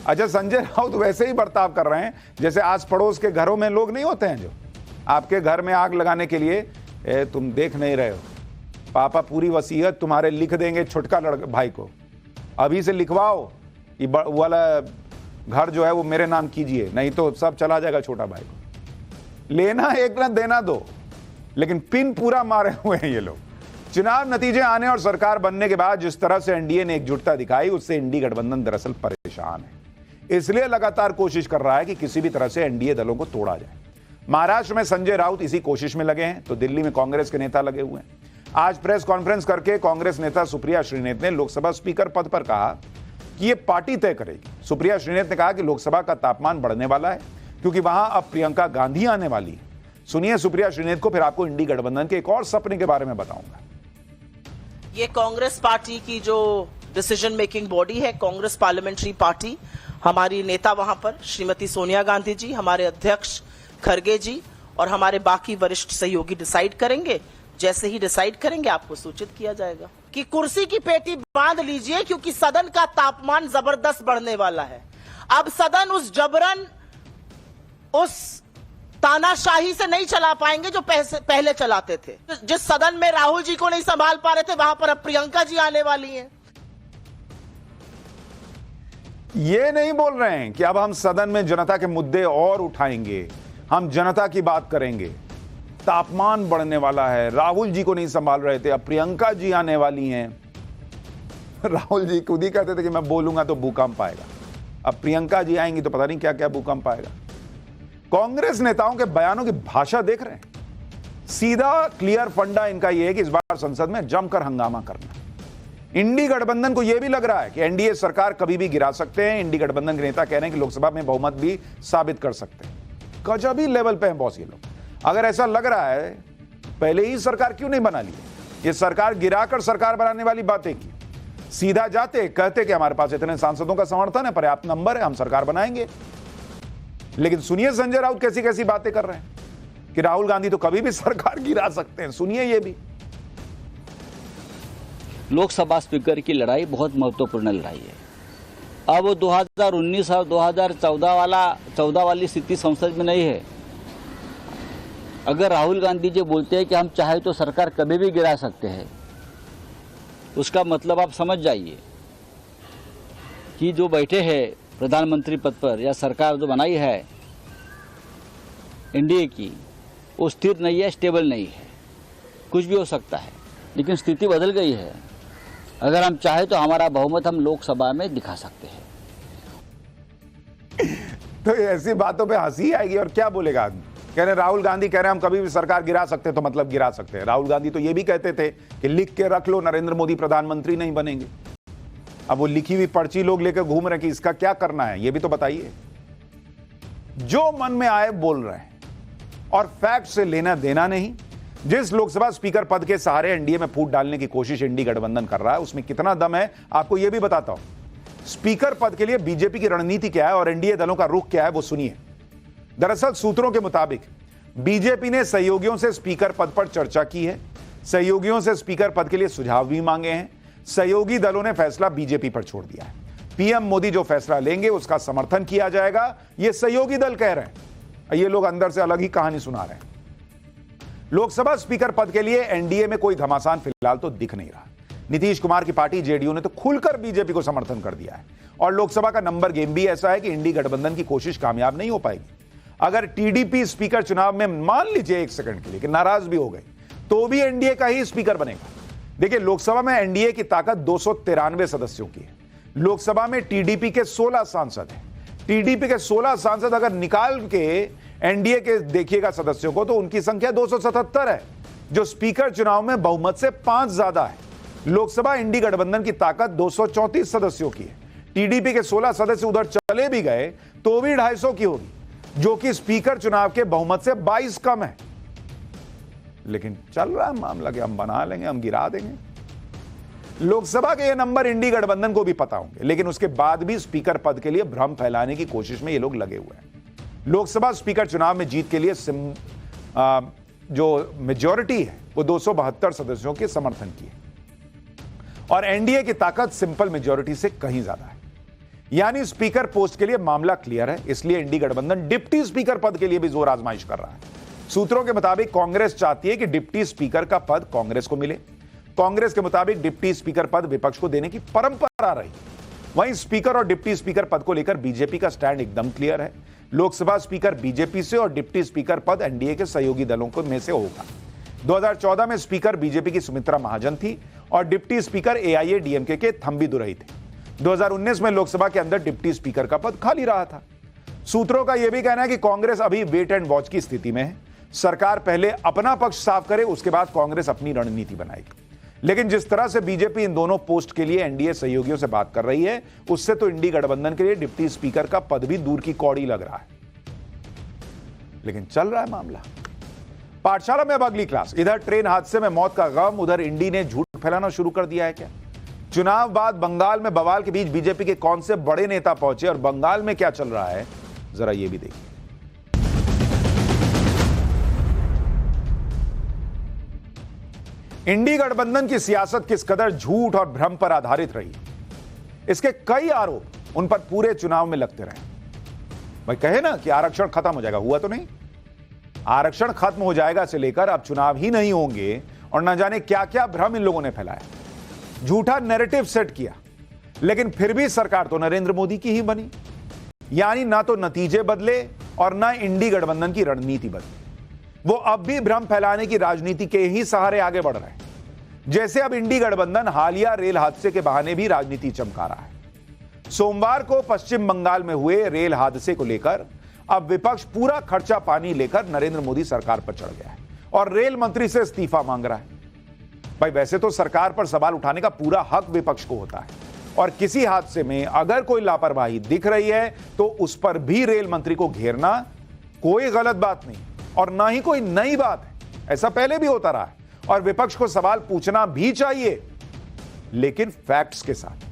अच्छा, संजय राउत वैसे ही बर्ताव कर रहे हैं जैसे आस पड़ोस के घरों में लोग नहीं होते हैं जो आपके घर में आग लगाने के लिए, तुम देख नहीं रहे हो, पापा पूरी वसीयत तुम्हारे लिख देंगे छुटका भाई को, अभी से लिखवाओ कि वाला घर जो है वो मेरे नाम कीजिए, नहीं तो सब चला जाएगा छोटा भाई को। लेना एक ना देना दो, लेकिन पिन पूरा मारे हुए हैं ये लोग। चुनाव नतीजे आने और सरकार बनने के बाद जिस तरह से एनडीए ने एकजुटता दिखाई, उससे इंडी गठबंधन दरअसल परेशान है, इसलिए लगातार कोशिश कर रहा है कि किसी भी तरह से एनडीए दलों को तोड़ा जाए। महाराष्ट्र में संजय राउत इसी कोशिश में लगे हैं तो दिल्ली में कांग्रेस के नेता लगे हुए हैं। आज प्रेस कॉन्फ्रेंस करके कांग्रेस नेता सुप्रिया श्रीनेत ने लोकसभा स्पीकर पद पर कहा कि यह पार्टी तय करेगी। सुप्रिया श्रीनेत ने कहा कि लोकसभा का तापमान बढ़ने वाला है क्योंकि वहां अब प्रियंका गांधी आने वाली है। सुनिए सुप्रिया श्रीनेत को, फिर आपको इंडी गठबंधन के एक और सपने के बारे में बताऊंगा। ये कांग्रेस पार्टी की जो डिसीजन मेकिंग बॉडी है, कांग्रेस पार्लियामेंट्री पार्टी, हमारी नेता वहां पर श्रीमती सोनिया गांधी जी, हमारे अध्यक्ष खरगे जी और हमारे बाकी वरिष्ठ सहयोगी डिसाइड करेंगे। जैसे ही डिसाइड करेंगे आपको सूचित किया जाएगा कि कुर्सी की पेटी बांध लीजिए, क्योंकि सदन का तापमान जबरदस्त बढ़ने वाला है। अब सदन उस जबरन, उस तानाशाही से नहीं चला पाएंगे जो पहले चलाते थे। जिस सदन में राहुल जी को नहीं संभाल पा रहे थे, वहां पर अब प्रियंका जी आने वाली हैं। ये नहीं बोल रहे हैं कि अब हम सदन में जनता के मुद्दे और उठाएंगे, हम जनता की बात करेंगे। तापमान बढ़ने वाला है, राहुल जी को नहीं संभाल रहे थे, अब प्रियंका जी आने वाली हैं। राहुल जी खुद ही कहते थे कि मैं बोलूंगा तो भूकंप आएगा, अब प्रियंका जी आएंगी तो पता नहीं क्या क्या भूकंप आएगा। कांग्रेस नेताओं के बयानों की भाषा देख रहे हैं, सीधा क्लियर फंडा इनका यह है कि इस बार संसद में जमकर हंगामा करना। इंडी गठबंधन को यह भी लग रहा है कि एनडीए सरकार कभी भी गिरा सकते हैं। इंडी गठबंधन के नेता कह रहे हैं कि लोकसभा में बहुमत भी साबित कर सकते हैं। गजबी लेवल पे हैं बॉस ये लोग। अगर ऐसा लग रहा है पहले ही सरकार क्यों नहीं बना ली? ये सरकार गिराकर सरकार बनाने वाली बातें की, सीधा जाते कहते कि हमारे पास इतने सांसदों का समर्थन है, पर्याप्त नंबर है, हम सरकार बनाएंगे। लेकिन सुनिए संजय राउत कैसी कैसी बातें कर रहे हैं कि राहुल गांधी तो कभी भी सरकार गिरा सकते हैं। सुनिए ये भी। लोकसभा स्पीकर की लड़ाई बहुत महत्वपूर्ण लड़ाई है। अब वो 2019 और 2014 वाली स्थिति संसद में नहीं है। अगर राहुल गांधी जी बोलते हैं कि हम चाहे तो सरकार कभी भी गिरा सकते हैं, उसका मतलब आप समझ जाइए कि जो बैठे हैं प्रधानमंत्री पद पर या सरकार जो बनाई है एनडीए की, वो स्थिर नहीं है, स्टेबल नहीं है। कुछ भी हो सकता है, लेकिन स्थिति बदल गई है। अगर हम चाहे तो हमारा बहुमत हम लोकसभा में दिखा सकते हैं। तो ऐसी बातों पे हंसी आएगी और क्या बोलेगा आदमी। कह रहे राहुल गांधी कह रहे हैं हम कभी भी सरकार गिरा सकते हैं, तो मतलब गिरा सकते हैं। राहुल गांधी तो ये भी कहते थे कि लिख के रख लो, नरेंद्र मोदी प्रधानमंत्री नहीं बनेंगे। अब वो लिखी हुई पर्ची लोग लेकर घूम रहे हैं कि इसका क्या करना है, ये भी तो बताइए। जो मन में आए बोल रहे हैं और फैक्ट से लेना देना नहीं। जिस लोकसभा स्पीकर पद के सहारे एनडीए में फूट डालने की कोशिश इंडी गठबंधन कर रहा है, उसमें कितना दम है आपको यह भी बताता हूं। स्पीकर पद के लिए बीजेपी की रणनीति क्या है और एनडीए दलों का रुख क्या है, वो सुनिए। दरअसल सूत्रों के मुताबिक बीजेपी ने सहयोगियों से स्पीकर पद पर चर्चा की है। सहयोगियों से स्पीकर पद के लिए सुझाव भी मांगे हैं। सहयोगी दलों ने फैसला बीजेपी पर छोड़ दिया है। पीएम मोदी जो फैसला लेंगे उसका समर्थन किया जाएगा, ये सहयोगी दल कह रहे हैं। ये लोग अंदर से अलग ही कहानी सुना रहे हैं। लोकसभा स्पीकर पद के लिए एनडीए में कोई घमासान फिलहाल तो दिख नहीं रहा। नीतीश कुमार की पार्टी जेडीयू ने तो खुलकर बीजेपी को समर्थन कर दिया है और लोकसभा का नंबर गेम भी ऐसा है कि इंडी गठबंधन की कोशिश कामयाब नहीं हो पाएगी। अगर टीडीपी स्पीकर चुनाव में मान लीजिए 1 सेकंड के लिए कि नाराज भी हो गए, तो भी एनडीए का ही स्पीकर बनेगा। देखिए, लोकसभा में एनडीए की ताकत 293 सदस्यों की है। लोकसभा में टीडीपी के 16 सांसद हैं। टीडीपी के 16 सांसद अगर निकाल के एनडीए के देखिएगा सदस्यों को, तो उनकी संख्या 277 है, जो स्पीकर चुनाव में बहुमत से 5 ज्यादा है। लोकसभा इंडी गठबंधन की ताकत 234 सदस्यों की है। टीडीपी के 16 सदस्य उधर चले भी गए तो भी 250 की होगी, जो कि स्पीकर चुनाव के बहुमत से 22 कम है। लेकिन चल रहा है मामला कि हम बना लेंगे, हम गिरा देंगे। लोकसभा के ये नंबर इंडी गठबंधन को भी पता होंगे, लेकिन उसके बाद भी स्पीकर पद के लिए भ्रम फैलाने की कोशिश में ये लोग लगे हुए हैं। लोकसभा स्पीकर चुनाव में जीत के लिए जो मेजॉरिटी है वो 272 सदस्यों के समर्थन की है और एनडीए की ताकत सिंपल मेजॉरिटी से कहीं ज्यादा है। यानी स्पीकर पोस्ट के लिए मामला क्लियर है। इसलिए इंडी गठबंधन डिप्टी स्पीकर पद के लिए भी जोर आजमाइश कर रहा है। सूत्रों के मुताबिक कांग्रेस चाहती है कि डिप्टी स्पीकर का पद कांग्रेस को मिले। कांग्रेस के मुताबिक डिप्टी स्पीकर पद विपक्ष को देने की परंपरा रही। वहीं स्पीकर और डिप्टी स्पीकर पद को लेकर बीजेपी का स्टैंड एकदम क्लियर है। लोकसभा स्पीकर बीजेपी से और डिप्टी स्पीकर पद एनडीए के सहयोगी दलों को में से होगा। 2014 में स्पीकर बीजेपी की सुमित्रा महाजन थी और डिप्टी स्पीकर एआईएडीएमके के थंबी दुरई थे। 2019 में लोकसभा के अंदर डिप्टी स्पीकर का पद खाली रहा था। सूत्रों का यह भी कहना है कि कांग्रेस अभी वेट एंड वॉच की स्थिति में है। सरकार पहले अपना पक्ष साफ करे, उसके बाद कांग्रेस अपनी रणनीति बनाएगी। लेकिन जिस तरह से बीजेपी इन दोनों पोस्ट के लिए एनडीए सहयोगियों से बात कर रही है, उससे तो इंडी गठबंधन के लिए डिप्टी स्पीकर का पद भी दूर की कौड़ी लग रहा है। लेकिन चल रहा है मामला। पाठशाला में अब अगली क्लास। इधर ट्रेन हादसे में मौत का गम, उधर इंडी ने झूठ फैलाना शुरू कर दिया है क्या? चुनाव बाद बंगाल में बवाल के बीच बीजेपी के कौन से बड़े नेता पहुंचे और बंगाल में क्या चल रहा है, जरा ये भी देखिए। इंडी गठबंधन की सियासत किस कदर झूठ और भ्रम पर आधारित रही, इसके कई आरोप उन पर पूरे चुनाव में लगते रहे। भाई कहे ना कि आरक्षण खत्म हो जाएगा, हुआ तो नहीं। आरक्षण खत्म हो जाएगा से लेकर अब चुनाव ही नहीं होंगे और न जाने क्या क्या भ्रम इन लोगों ने फैलाया, झूठा नैरेटिव सेट किया। लेकिन फिर भी सरकार तो नरेंद्र मोदी की ही बनी। यानी ना तो नतीजे बदले और ना इंडी गठबंधन की रणनीति बदली। वो अब भी भ्रम फैलाने की राजनीति के ही सहारे आगे बढ़ रहे हैं। जैसे अब इंडी गठबंधन हालिया रेल हादसे के बहाने भी राजनीति चमका रहा है। सोमवार को पश्चिम बंगाल में हुए रेल हादसे को लेकर अब विपक्ष पूरा खर्चा पानी लेकर नरेंद्र मोदी सरकार पर चढ़ गया है और रेल मंत्री से इस्तीफा मांग रहा है। भाई वैसे तो सरकार पर सवाल उठाने का पूरा हक विपक्ष को होता है और किसी हादसे में अगर कोई लापरवाही दिख रही है तो उस पर भी रेल मंत्री को घेरना कोई गलत बात नहीं और ना ही कोई नई बात है। ऐसा पहले भी होता रहा है और विपक्ष को सवाल पूछना भी चाहिए, लेकिन फैक्ट्स के साथ।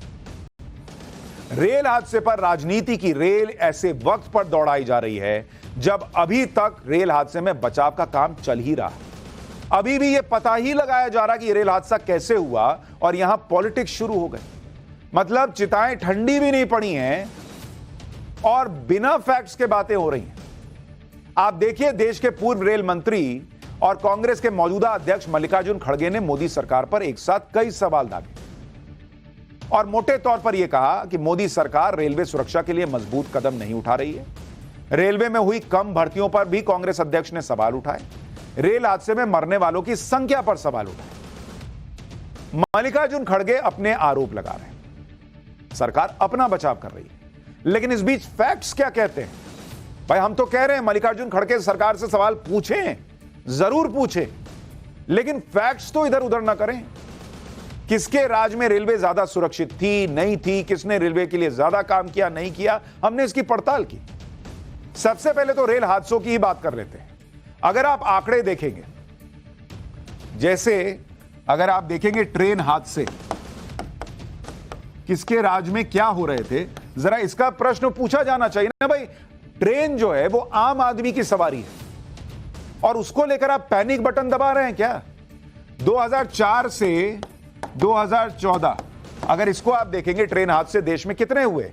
रेल हादसे पर राजनीति की रेल ऐसे वक्त पर दौड़ाई जा रही है जब अभी तक रेल हादसे में बचाव का काम चल ही रहा है। अभी भी यह पता ही लगाया जा रहा कि रेल हादसा कैसे हुआ और यहां पॉलिटिक्स शुरू हो गए। मतलब चिताएं ठंडी भी नहीं पड़ी हैं और बिना फैक्ट्स के बातें हो रही हैं। आप देखिए, देश के पूर्व रेल मंत्री और कांग्रेस के मौजूदा अध्यक्ष मल्लिकार्जुन खड़गे ने मोदी सरकार पर एक साथ कई सवाल दागे और मोटे तौर पर यह कहा कि मोदी सरकार रेलवे सुरक्षा के लिए मजबूत कदम नहीं उठा रही है। रेलवे में हुई कम भर्तियों पर भी कांग्रेस अध्यक्ष ने सवाल उठाए। रेल हादसे में मरने वालों की संख्या पर सवाल उठाए। मल्लिकार्जुन खड़गे अपने आरोप लगा रहे हैं, सरकार अपना बचाव कर रही है, लेकिन इस बीच फैक्ट्स क्या कहते हैं? भाई हम तो कह रहे हैं मल्लिकार्जुन खड़गे सरकार से सवाल पूछें, जरूर पूछें, लेकिन फैक्ट्स तो इधर उधर ना करें। किसके राज में रेलवे ज्यादा सुरक्षित थी, नहीं थी, किसने रेलवे के लिए ज्यादा काम किया, नहीं किया, हमने इसकी पड़ताल की। सबसे पहले तो रेल हादसों की ही बात कर लेते हैं। अगर आप आंकड़े देखेंगे, जैसे अगर आप देखेंगे ट्रेन हादसे किसके राज में क्या हो रहे थे, जरा इसका प्रश्न पूछा जाना चाहिए ना भाई। ट्रेन जो है वो आम आदमी की सवारी है और उसको लेकर आप पैनिक बटन दबा रहे हैं क्या? 2004 से 2014 अगर इसको आप देखेंगे, ट्रेन हादसे देश में कितने हुए?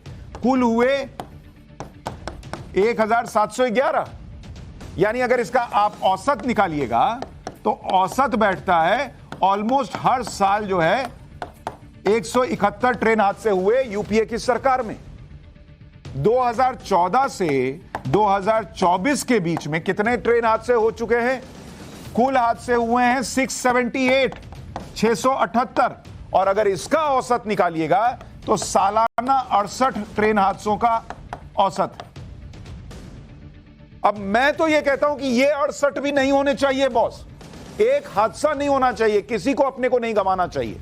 कुल हुए 1711। यानी अगर इसका आप औसत निकालिएगा तो औसत बैठता है ऑलमोस्ट हर साल जो है 171 ट्रेन हादसे हुए यूपीए की सरकार में। 2014 से 2024 के बीच में कितने ट्रेन हादसे हो चुके हैं? कुल हादसे हुए हैं 678 और अगर इसका औसत निकालिएगा तो सालाना 68 ट्रेन हादसों का औसत है। अब मैं तो यह कहता हूं कि ये 68 भी नहीं होने चाहिए बॉस, एक हादसा नहीं होना चाहिए, किसी को अपने को नहीं गंवाना चाहिए।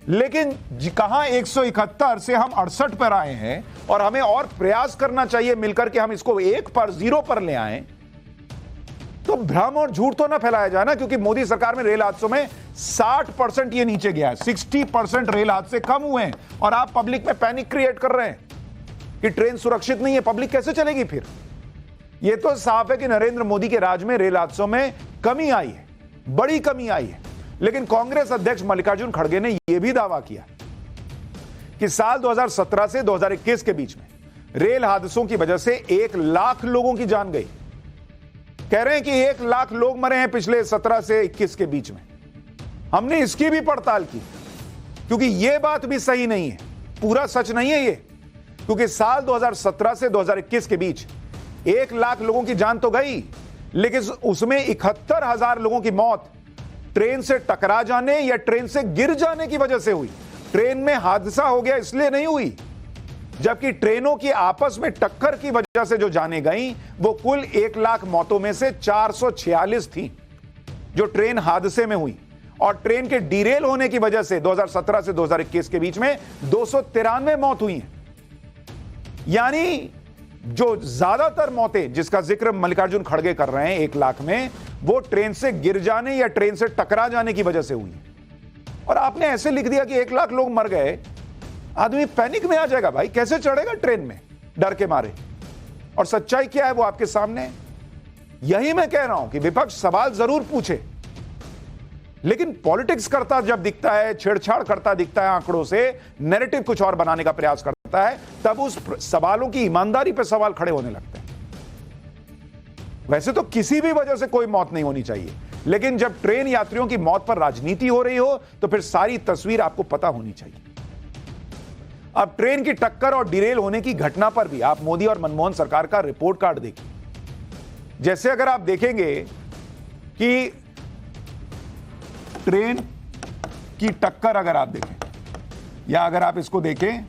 लेकिन कहां 171 से हम 68 पर आए हैं और हमें और प्रयास करना चाहिए मिलकर के हम इसको 1 पर 0 पर ले आए। तो भ्रम और झूठ तो ना फैलाया जाए ना, क्योंकि मोदी सरकार में रेल हादसों में 60% ये नीचे गया है, 60% रेल हादसे कम हुए हैं और आप पब्लिक में पैनिक क्रिएट कर रहे हैं कि ट्रेन सुरक्षित नहीं है। पब्लिक कैसे चलेगी फिर? यह तो साफ है कि नरेंद्र मोदी के राज में रेल हादसों में कमी आई है, बड़ी कमी आई है। लेकिन कांग्रेस अध्यक्ष मल्लिकार्जुन खड़गे ने यह भी दावा किया कि साल 2017 से 2021 के बीच में रेल हादसों की वजह से 1 लाख लोगों की जान गई। कह रहे हैं कि 1 लाख लोग मरे हैं पिछले 17 से 21 के बीच में। हमने इसकी भी पड़ताल की, क्योंकि यह बात भी सही नहीं है, पूरा सच नहीं है ये। क्योंकि साल 2017 से 2021 के बीच 1 लाख लोगों की जान तो गई, लेकिन उसमें 71,000 लोगों की मौत ट्रेन से टकरा जाने या ट्रेन से गिर जाने की वजह से हुई। ट्रेन में हादसा हो गया इसलिए नहीं हुई। जबकि ट्रेनों की आपस में टक्कर की वजह से जो जाने गई वो कुल 1 लाख मौतों में से 446 थी जो ट्रेन हादसे में हुई, और ट्रेन के डिरेल होने की वजह से 2017 से 2021 के बीच में 293 मौत हुई हैं। यानी जो ज्यादातर मौतें जिसका जिक्र मल्लिकार्जुन खड़गे कर रहे हैं 1 लाख में, वो ट्रेन से गिर जाने या ट्रेन से टकरा जाने की वजह से हुई। और आपने ऐसे लिख दिया कि 1 लाख लोग मर गए, आदमी पैनिक में आ जाएगा। भाई कैसे चढ़ेगा ट्रेन में डर के मारे? और सच्चाई क्या है वो आपके सामने है। यही मैं कह रहा हूं कि विपक्ष सवाल जरूर पूछे, लेकिन पॉलिटिक्स करता जब दिखता है, छेड़छाड़ करता दिखता है आंकड़ों से, नैरेटिव कुछ और बनाने का प्रयास करता है, तब उस सवालों की ईमानदारी पर सवाल खड़े होने लगते हैं। वैसे तो किसी भी वजह से कोई मौत नहीं होनी चाहिए, लेकिन जब ट्रेन यात्रियों की मौत पर राजनीति हो रही हो तो फिर सारी तस्वीर आपको पता होनी चाहिए। अब ट्रेन की टक्कर और डिरेल होने की घटना पर भी आप मोदी और मनमोहन सरकार का रिपोर्ट कार्ड देखिए। जैसे अगर आप देखेंगे कि ट्रेन की टक्कर अगर आप देखें, या अगर आप इसको देखें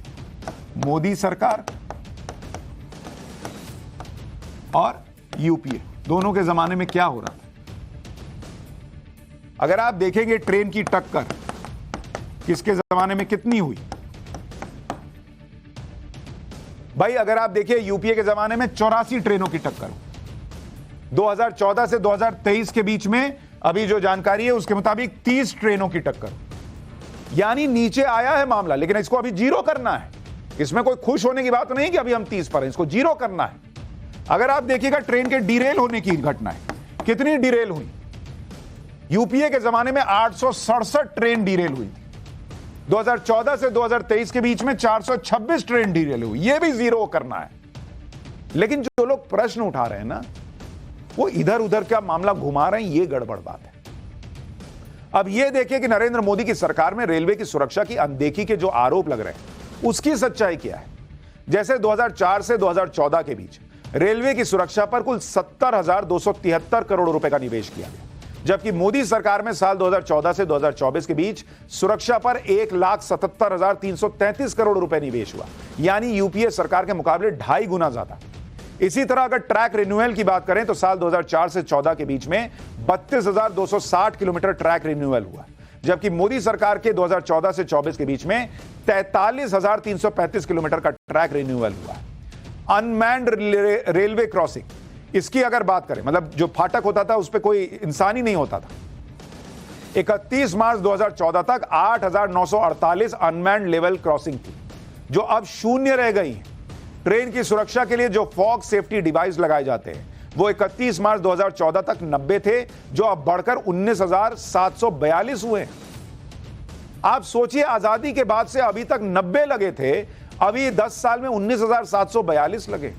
मोदी सरकार और यूपीए दोनों के जमाने में क्या हो रहा था। अगर आप देखेंगे ट्रेन की टक्कर किसके जमाने में कितनी हुई, भाई अगर आप देखिए यूपीए के जमाने में 84 ट्रेनों की टक्कर हुई। 2014 से 2023 के बीच में अभी जो जानकारी है उसके मुताबिक 30 ट्रेनों की टक्कर, यानी नीचे आया है मामला, लेकिन इसको अभी 0 करना है। इसमें कोई खुश होने की बात नहीं कि अभी हम 30 पर हैं, इसको 0 करना है। अगर आप देखिएगा ट्रेन के डिरेल होने की घटना है, कितनी डिरेल हुई? यूपीए के जमाने में 867 ट्रेन डिरेल हुई थी। 2014 से 2023 के बीच में 426 ट्रेन डीरेल हुई, यह भी जीरो करना है। लेकिन जो लोग प्रश्न उठा रहे हैं ना, वो इधर उधर का मामला घुमा रहे हैं, ये गड़बड़ बात है। अब यह देखिए कि नरेंद्र मोदी की सरकार में रेलवे की सुरक्षा की अनदेखी के जो आरोप लग रहे हैं उसकी सच्चाई क्या है। जैसे 2004 से 2014 के बीच रेलवे की सुरक्षा पर कुल 70,273 करोड़ रुपए का निवेश किया गया, जबकि मोदी सरकार में साल 2014 से 2024 के बीच सुरक्षा पर 1,77,333 करोड़ रुपए निवेश हुआ, यानी यूपीए सरकार के मुकाबले 2.5 गुना ज्यादा। इसी तरह अगर ट्रैक रिन्यूअल की बात करें तो साल 2004 से 14 के बीच में 32,260 किलोमीटर ट्रैक रिन्यूअल हुआ, जबकि मोदी सरकार के 2014 से 24 के बीच में 43,335 किलोमीटर का ट्रैक रिन्यूअल हुआ। अनमैन्ड रेलवे क्रॉसिंग, इसकी अगर बात करें, मतलब जो फाटक होता था उस पर कोई इंसान ही नहीं होता था। 31 मार्च 2014 तक 8,948 अनमैन्ड लेवल क्रॉसिंग थी, जो अब शून्य रह गई है। ट्रेन की सुरक्षा के लिए जो फॉग सेफ्टी डिवाइस लगाए जाते हैं वो 31 मार्च 2014 तक 90 थे, जो अब बढ़कर 19,742 हुए। आप सोचिए, आजादी के बाद से अभी तक 90 लगे थे, अभी 10 साल में 19,742 लगे।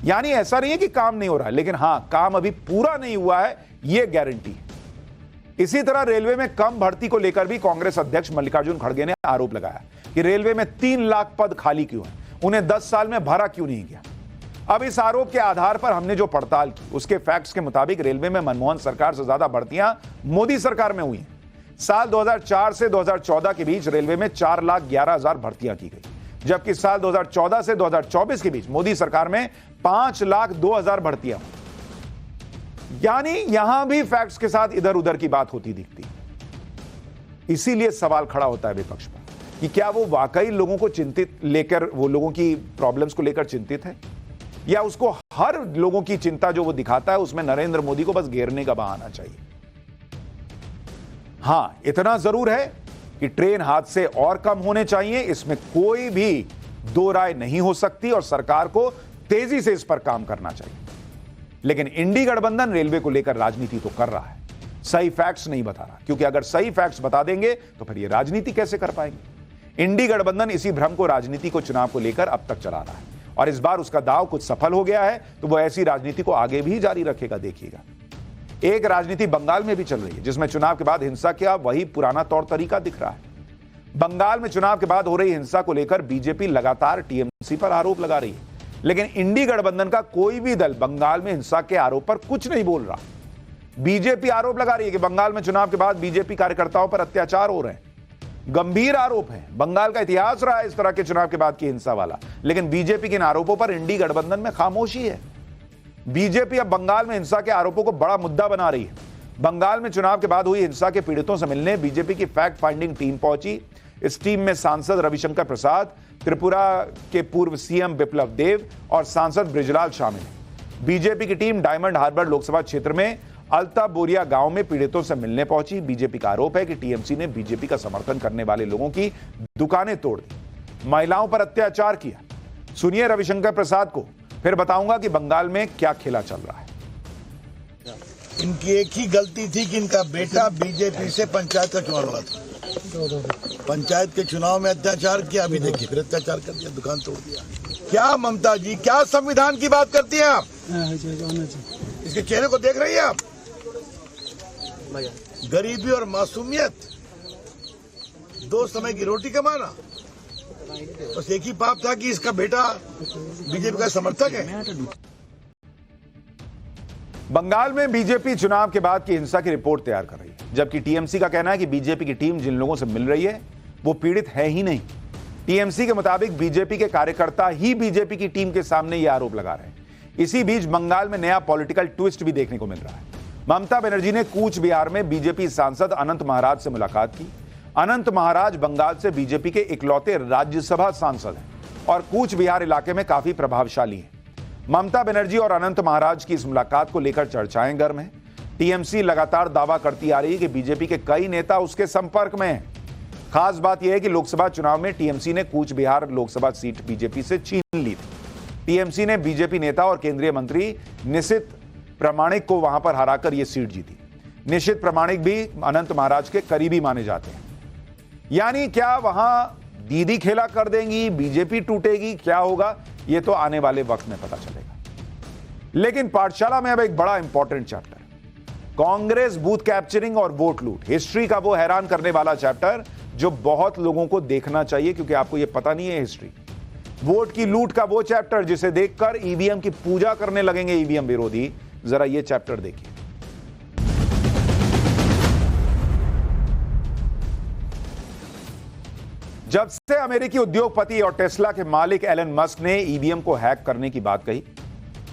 यानी ऐसा नहीं है कि काम नहीं हो रहा है, लेकिन हां, काम अभी पूरा नहीं हुआ है, यह गारंटी है। इसी तरह रेलवे में कम भर्ती को लेकर भी कांग्रेस अध्यक्ष मल्लिकार्जुन खड़गे ने आरोप लगाया कि रेलवे में 3 लाख पद खाली क्यों हैं, उन्हें 10 साल में भरा क्यों नहीं गया। अब इस आरोप के आधार पर हमने जो पड़ताल की उसके फैक्ट्स के मुताबिक रेलवे में मनमोहन सरकार से ज्यादा भर्तियां मोदी सरकार में हुई हैं। साल 2004 से 2014 के बीच रेलवे में 4,11,000 भर्तियां की गई, जबकि साल 2014 से 2024 के बीच मोदी सरकार में 5,02,000 भर्तियां हुई। यानी यहां भी फैक्ट्स के साथ इधर उधर की बात होती दिखती। इसीलिए सवाल खड़ा होता है विपक्ष पर कि क्या वो वाकई लोगों को चिंतित लेकर, वो लोगों की प्रॉब्लम्स को लेकर चिंतित है, या उसको हर लोगों की चिंता जो वो दिखाता है उसमें नरेंद्र मोदी को बस घेरने का बहाना चाहिए। हां, इतना जरूर है कि ट्रेन हादसे और कम होने चाहिए, इसमें कोई भी दो राय नहीं हो सकती और सरकार को तेजी से इस पर काम करना चाहिए। लेकिन इंडी गठबंधन रेलवे को लेकर राजनीति तो कर रहा है, सही फैक्ट्स नहीं बता रहा, क्योंकि अगर सही फैक्ट्स बता देंगे तो फिर ये राजनीति कैसे कर पाएंगे। इंडी गठबंधन इसी भ्रम को राजनीति को चुनाव को लेकर अब तक चला रहा है और इस बार उसका दांव कुछ सफल हो गया है तो वो ऐसी राजनीति को आगे भी जारी रखेगा। देखिएगा, एक राजनीति बंगाल में भी चल रही है जिसमें चुनाव के बाद हिंसा का वही पुराना तौर तरीका दिख रहा है। बंगाल में चुनाव के बाद हो रही हिंसा को लेकर बीजेपी लगातार टीएमसी पर आरोप लगा रही है, लेकिन इंडी गठबंधन का कोई भी दल बंगाल में हिंसा के आरोप पर कुछ नहीं बोल रहा। बीजेपी आरोप लगा रही है कि बंगाल में चुनाव के बाद बीजेपी कार्यकर्ताओं पर अत्याचार हो रहे हैं। गंभीर आरोप है, बंगाल का इतिहास रहा है इस तरह के चुनाव के बाद की हिंसा वाला, लेकिन बीजेपी के इन आरोपों पर इंडी गठबंधन में खामोशी है। बीजेपी अब बंगाल में हिंसा के आरोपों को बड़ा मुद्दा बना रही है। बंगाल में चुनाव के बाद हुई हिंसा के पीड़ितों से मिलने बीजेपी की फैक्ट फाइंडिंग टीम पहुंची। इस टीम में सांसद रविशंकर प्रसाद, त्रिपुरा के पूर्व सीएम बिप्लब देव और सांसद बृजलाल शामिल हैं। बीजेपी की टीम डायमंड हार्बर लोकसभा क्षेत्र में अल्ता बोरिया गांव में पीड़ितों से मिलने पहुंची। बीजेपी का आरोप है कि टीएमसी ने बीजेपी का समर्थन करने वाले लोगों की दुकानें तोड़ दी, महिलाओं पर अत्याचार किया। सुनिए रविशंकर प्रसाद को, फिर बताऊंगा कि बंगाल में क्या खेला चल रहा है। इनकी एक ही गलती थी कि इनका बेटा बीजेपी से पंचायत का चुनाव लड़ा था, पंचायत के चुनाव में अत्याचार किया, अभी देखिए फिर अत्याचार कर दिया, दुकान तोड़ दिया। क्या ममता जी, क्या संविधान की बात करती हैं आप? इसके चेहरे को देख रही हैं आप? गरीबी और मासूमियत, दो समय की रोटी कमाना, बस एक ही पाप था कि इसका बेटा बीजेपी का समर्थक है। बंगाल में बीजेपी चुनाव के बाद की हिंसा की रिपोर्ट तैयार कर रही है, जबकि टीएमसी का कहना है कि बीजेपी की टीम जिन लोगों से मिल रही है वो पीड़ित है ही नहीं। टीएमसी के मुताबिक बीजेपी के कार्यकर्ता ही बीजेपी की टीम के सामने ये आरोप लगा रहे हैं। इसी बीच बंगाल में नया पॉलिटिकल ट्विस्ट भी देखने को मिल रहा है। ममता बनर्जी ने कूच बिहार में बीजेपी सांसद अनंत महाराज से मुलाकात की। अनंत महाराज बंगाल से बीजेपी के इकलौते राज्यसभा सांसद हैं और कूच बिहार इलाके में काफी प्रभावशाली हैं। ममता बनर्जी और अनंत महाराज की इस मुलाकात को लेकर चर्चाएं गर्म हैं। टीएमसी लगातार दावा करती आ रही है कि बीजेपी के कई नेता उसके संपर्क में हैं। खास बात यह है कि लोकसभा चुनाव में टीएमसी ने कूच बिहार लोकसभा सीट बीजेपी से छीन ली थी। टीएमसी ने बीजेपी नेता और केंद्रीय मंत्री निशित प्रामाणिक को वहां पर हराकर यह सीट जीती। निशित प्रामाणिक भी अनंत महाराज के करीबी माने जाते हैं। यानी क्या वहां दीदी खेला कर देंगी, बीजेपी टूटेगी, क्या होगा यह तो आने वाले वक्त में पता चलेगा। लेकिन पाठशाला में अब एक बड़ा important chapter, Congress booth capturing और वोट लूट, हिस्ट्री का वो हैरान करने वाला चैप्टर जो बहुत लोगों को देखना चाहिए, क्योंकि आपको यह पता नहीं है हिस्ट्री। वोट की लूट का वो चैप्टर जिसे देखकर ईवीएम की पूजा करने लगेंगे ईवीएम विरोधी। जरा ये चैप्टर देखिए। जब से अमेरिकी उद्योगपति और टेस्ला के मालिक एलन मस्क ने ईवीएम को हैक करने की बात कही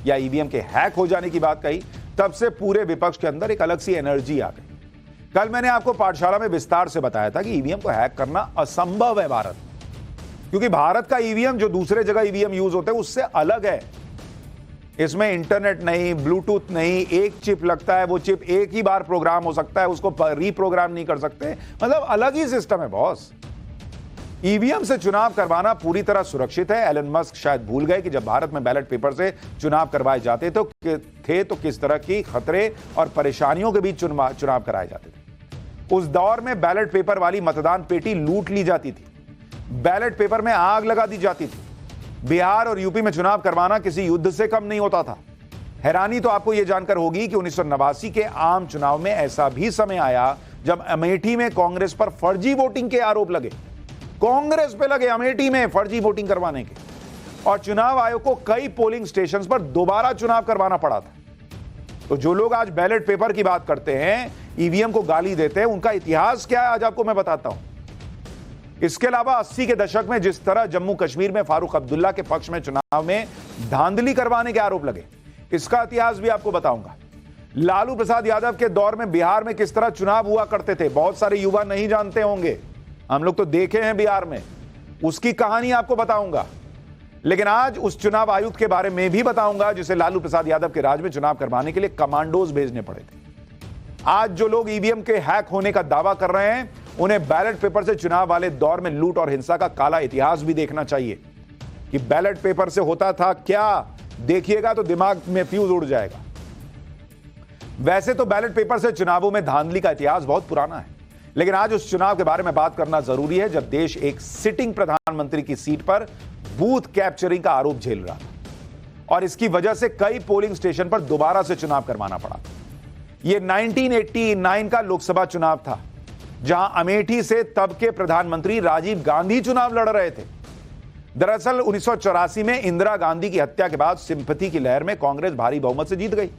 या ईवीएम के हैक हो जाने की बात कही, तब से पूरे विपक्ष के अंदर एक अलग सी एनर्जी आ गई। कल मैंने आपको पाठशाला में विस्तार से बताया था कि ईवीएम को हैक करना असंभव है भारत, क्योंकि भारत का ईवीएम जो दूसरे जगह ईवीएम यूज होते हैं उससे अलग है। इसमें इंटरनेट नहीं, ब्लूटूथ नहीं, एक चिप लगता है, वो चिप एक ही बार प्रोग्राम हो सकता है, उसको रीप्रोग्राम नहीं कर सकते, मतलब अलग ही सिस्टम है बॉस। ईवीएम से चुनाव करवाना पूरी तरह सुरक्षित है। एलन मस्क शायद भूल गए कि जब भारत में बैलेट पेपर से चुनाव करवाए जाते तो किस तरह की खतरे और परेशानियों के बीच चुनाव कराए जाते थे। उस दौर में बैलेट पेपर वाली मतदान पेटी लूट ली जाती थी, बैलेट पेपर में आग लगा दी जाती थी। बिहार और यूपी में चुनाव करवाना किसी युद्ध से कम नहीं होता था। हैरानी तो आपको यह जानकर होगी कि 1989 के आम चुनाव में ऐसा भी समय आया जब अमेठी में कांग्रेस पर फर्जी वोटिंग के आरोप लगे, कांग्रेस पे लगे अमेठी में फर्जी वोटिंग करवाने के, और चुनाव आयोग को कई पोलिंग स्टेशंस पर दोबारा चुनाव करवाना पड़ा था। तो जो लोग आज बैलेट पेपर की बात करते हैं, ईवीएम को गाली देते हैं, उनका इतिहास क्या है आज आपको मैं बताता हूं। इसके अलावा 80 के दशक में जिस तरह जम्मू कश्मीर में फारूक अब्दुल्ला के पक्ष में चुनाव में धांधली करवाने के आरोप लगे, इसका इतिहास भी आपको बताऊंगा। लालू प्रसाद यादव के दौर में बिहार में किस तरह चुनाव हुआ करते थे, बहुत सारे युवा नहीं जानते होंगे, हम लोग तो देखे हैं बिहार में, उसकी कहानी आपको बताऊंगा। लेकिन आज उस चुनाव आयुक्त के बारे में भी बताऊंगा जिसे लालू प्रसाद यादव के राज में चुनाव करवाने के लिए कमांडोज भेजने पड़े थे। आज जो लोग ईवीएम के हैक होने का दावा कर रहे हैं, उन्हें बैलेट पेपर से चुनाव वाले दौर में लूट और हिंसा का काला इतिहास भी देखना चाहिए कि बैलेट पेपर से होता था क्या। देखिएगा तो दिमाग में फ्यूज उड़ जाएगा। वैसे तो बैलेट पेपर से चुनावों में धांधली का इतिहास बहुत पुराना है, लेकिन आज उस चुनाव के बारे में बात करना जरूरी है जब देश एक सिटिंग प्रधानमंत्री की सीट पर बूथ कैप्चरिंग का आरोप झेल रहा था और इसकी वजह से कई पोलिंग स्टेशन पर दोबारा से चुनाव करवाना पड़ा। यह 1989 का लोकसभा चुनाव था, जहां अमेठी से तब के प्रधानमंत्री राजीव गांधी चुनाव लड़ रहे थे। दरअसल 1984 में इंदिरा गांधी की हत्या के बाद सिंपैथी की लहर में कांग्रेस भारी बहुमत से जीत गई,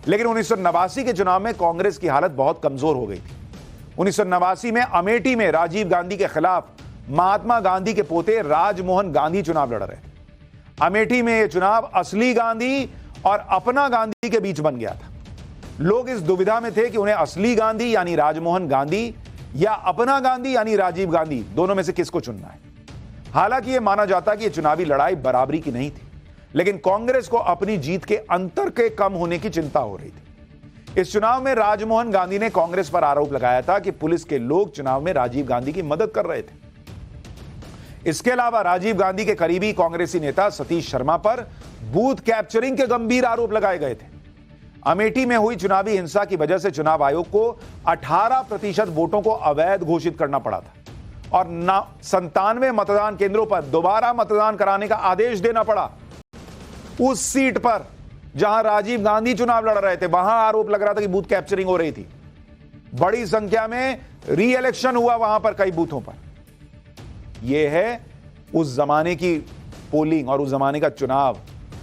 लेकिन 1989 के चुनाव में कांग्रेस की हालत बहुत कमजोर हो गई थी। 1989 में अमेठी में राजीव गांधी के खिलाफ महात्मा गांधी के पोते राजमोहन गांधी चुनाव लड़ रहे थे। अमेठी में यह चुनाव असली गांधी और अपना गांधी के बीच बन गया था। लोग इस दुविधा में थे कि उन्हें असली गांधी यानी राजमोहन गांधी या अपना गांधी यानी राजीव गांधी, दोनों में से किसको चुनना है। हालांकि यह माना जाता कि यह चुनावी लड़ाई बराबरी की नहीं थी, लेकिन कांग्रेस को अपनी जीत के अंतर के कम होने की चिंता हो रही थी। इस चुनाव में राजमोहन गांधी ने कांग्रेस पर आरोप लगाया था कि पुलिस के लोग चुनाव में राजीव गांधी की मदद कर रहे थे। इसके अलावा राजीव गांधी के करीबी कांग्रेसी नेता सतीश शर्मा पर बूथ कैप्चरिंग के गंभीर आरोप लगाए गए थे। अमेठी में हुई चुनावी हिंसा की वजह से चुनाव आयोग को 18% वोटों को अवैध घोषित करना पड़ा था और 97 मतदान केंद्रों पर दोबारा मतदान कराने का आदेश देना पड़ा। उस सीट पर जहां राजीव गांधी चुनाव लड़ रहे थे, वहां आरोप लग रहा था कि बूथ कैप्चरिंग हो रही थी। बड़ी संख्या में री इलेक्शन हुआ वहां पर कई बूथों पर। यह है उस जमाने की पोलिंग और उस जमाने का चुनाव।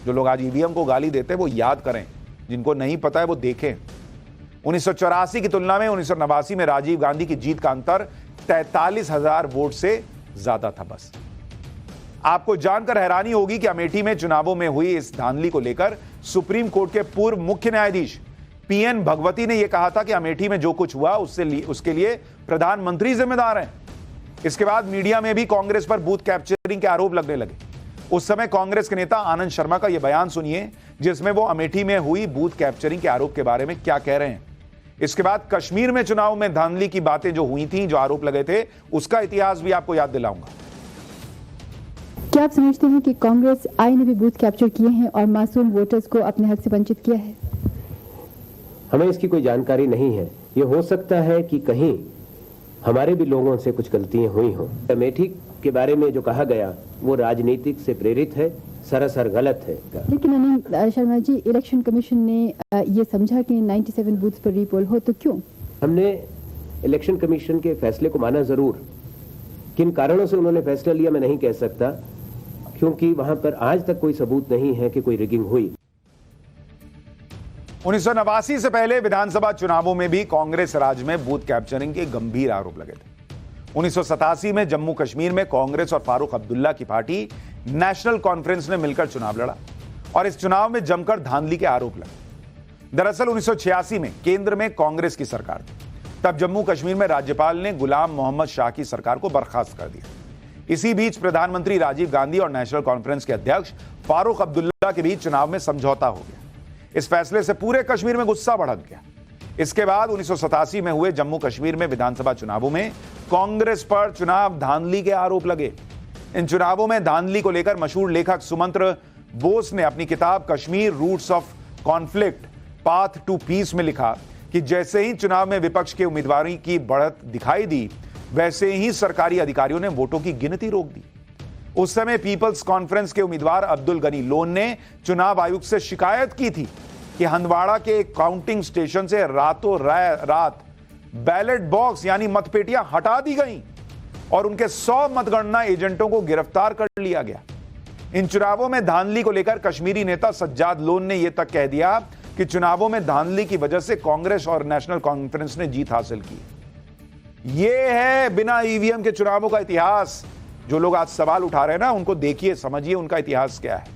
जो लोग आज ईवीएम को गाली देते हैं वो याद करें, जिनको नहीं पता है वो देखें। 1984 की तुलना में 1989 में राजीव गांधी की जीत का अंतर 43,000 वोट से ज्यादा था। बस आपको जानकर हैरानी होगी कि अमेठी में चुनावों में हुई इस धांधली को लेकर सुप्रीम कोर्ट के पूर्व मुख्य न्यायाधीश पीएन भगवती ने यह कहा था कि अमेठी में जो कुछ हुआ उसके लिए प्रधानमंत्री जिम्मेदार हैं। इसके बाद मीडिया में भी कांग्रेस पर बूथ कैप्चरिंग के आरोप लगने लगे। उस समय कांग्रेस के नेता आनंद शर्मा का यह बयान सुनिए, जिसमें वो अमेठी में हुई बूथ कैप्चरिंग के आरोप के बारे में क्या कह रहे हैं। इसके बाद कश्मीर में चुनाव में धांधली की बातें जो हुई थी, जो आरोप लगे थे, उसका इतिहास भी आपको याद दिलाऊंगा। क्या आप समझते हैं कि कांग्रेस आई ने भी बूथ कैप्चर किए हैं और मासूम वोटर्स को अपने हक से वंचित किया है? हमें इसकी कोई जानकारी नहीं है। ये हो सकता है कि कहीं हमारे भी लोगों से कुछ गलतियां हुई हों। अमेठी के बारे में जो कहा गया वो राजनीतिक से प्रेरित है, सरासर गलत है। लेकिन अनिल शर्मा जी, इलेक्शन कमीशन ने ये समझा कि 97 बूथ पर रीपोल हो, तो क्यों? हमने इलेक्शन कमीशन के फैसले को माना जरूर। किन कारणों से उन्होंने फैसला लिया मैं नहीं कह सकता, क्योंकि वहां पर आज तक कोई सबूत नहीं है कि कोई रिगिंग हुई। 1989 से पहले विधानसभा चुनावों में भी कांग्रेस राज में बूथ कैप्चरिंग के गंभीर आरोप लगे थे। 1987 में जम्मू कश्मीर में कांग्रेस और फारूक अब्दुल्ला की पार्टी नेशनल कॉन्फ्रेंस ने मिलकर चुनाव लड़ा और इस चुनाव में जमकर धांधली के आरोप लगे। दरअसल 1986 में केंद्र में कांग्रेस की सरकार थी। तब जम्मू कश्मीर में राज्यपाल ने गुलाम मोहम्मद शाह की सरकार को बर्खास्त कर दिया। इसी बीच प्रधानमंत्री राजीव गांधी और नेशनल कॉन्फ्रेंस के अध्यक्ष फारूक अब्दुल्ला के बीच चुनाव में समझौता हो गया। इस फैसले से पूरे कश्मीर में गुस्सा भड़क गया। इसके बाद 1987 में हुए जम्मू कश्मीर में विधानसभा चुनावों में कांग्रेस पर चुनाव धांधली के आरोप लगे। इन चुनावों में धांधली को लेकर मशहूर लेखक सुमंत्र बोस ने अपनी किताब Kashmir roots of conflict path to peace में लिखा कि जैसे ही चुनाव में विपक्ष के उम्मीदवारों की बढ़त दिखाई दी, वैसे ही सरकारी अधिकारियों ने वोटों की गिनती रोक दी। उस समय पीपल्स कॉन्फ्रेंस के उम्मीदवार अब्दुल गनी लोन ने चुनाव आयुक्त से शिकायत की थी कि हंदवाड़ा के एक काउंटिंग स्टेशन से रातों रात बैलेट बॉक्स यानी मतपेटियां हटा दी गईं और उनके 100 मतगणना एजेंटों को गिरफ्तार कर लिया गया। इन चुनावों में धांधली को लेकर कश्मीरी नेता सज्जाद लोन ने यह तक कह दिया कि चुनावों में धांधली की वजह से कांग्रेस और नेशनल कॉन्फ्रेंस ने जीत हासिल की। यह है बिना ईवीएम के चुनावों का इतिहास। जो लोग आज सवाल उठा रहे हैं ना, उनको देखिए, समझिए उनका इतिहास क्या है।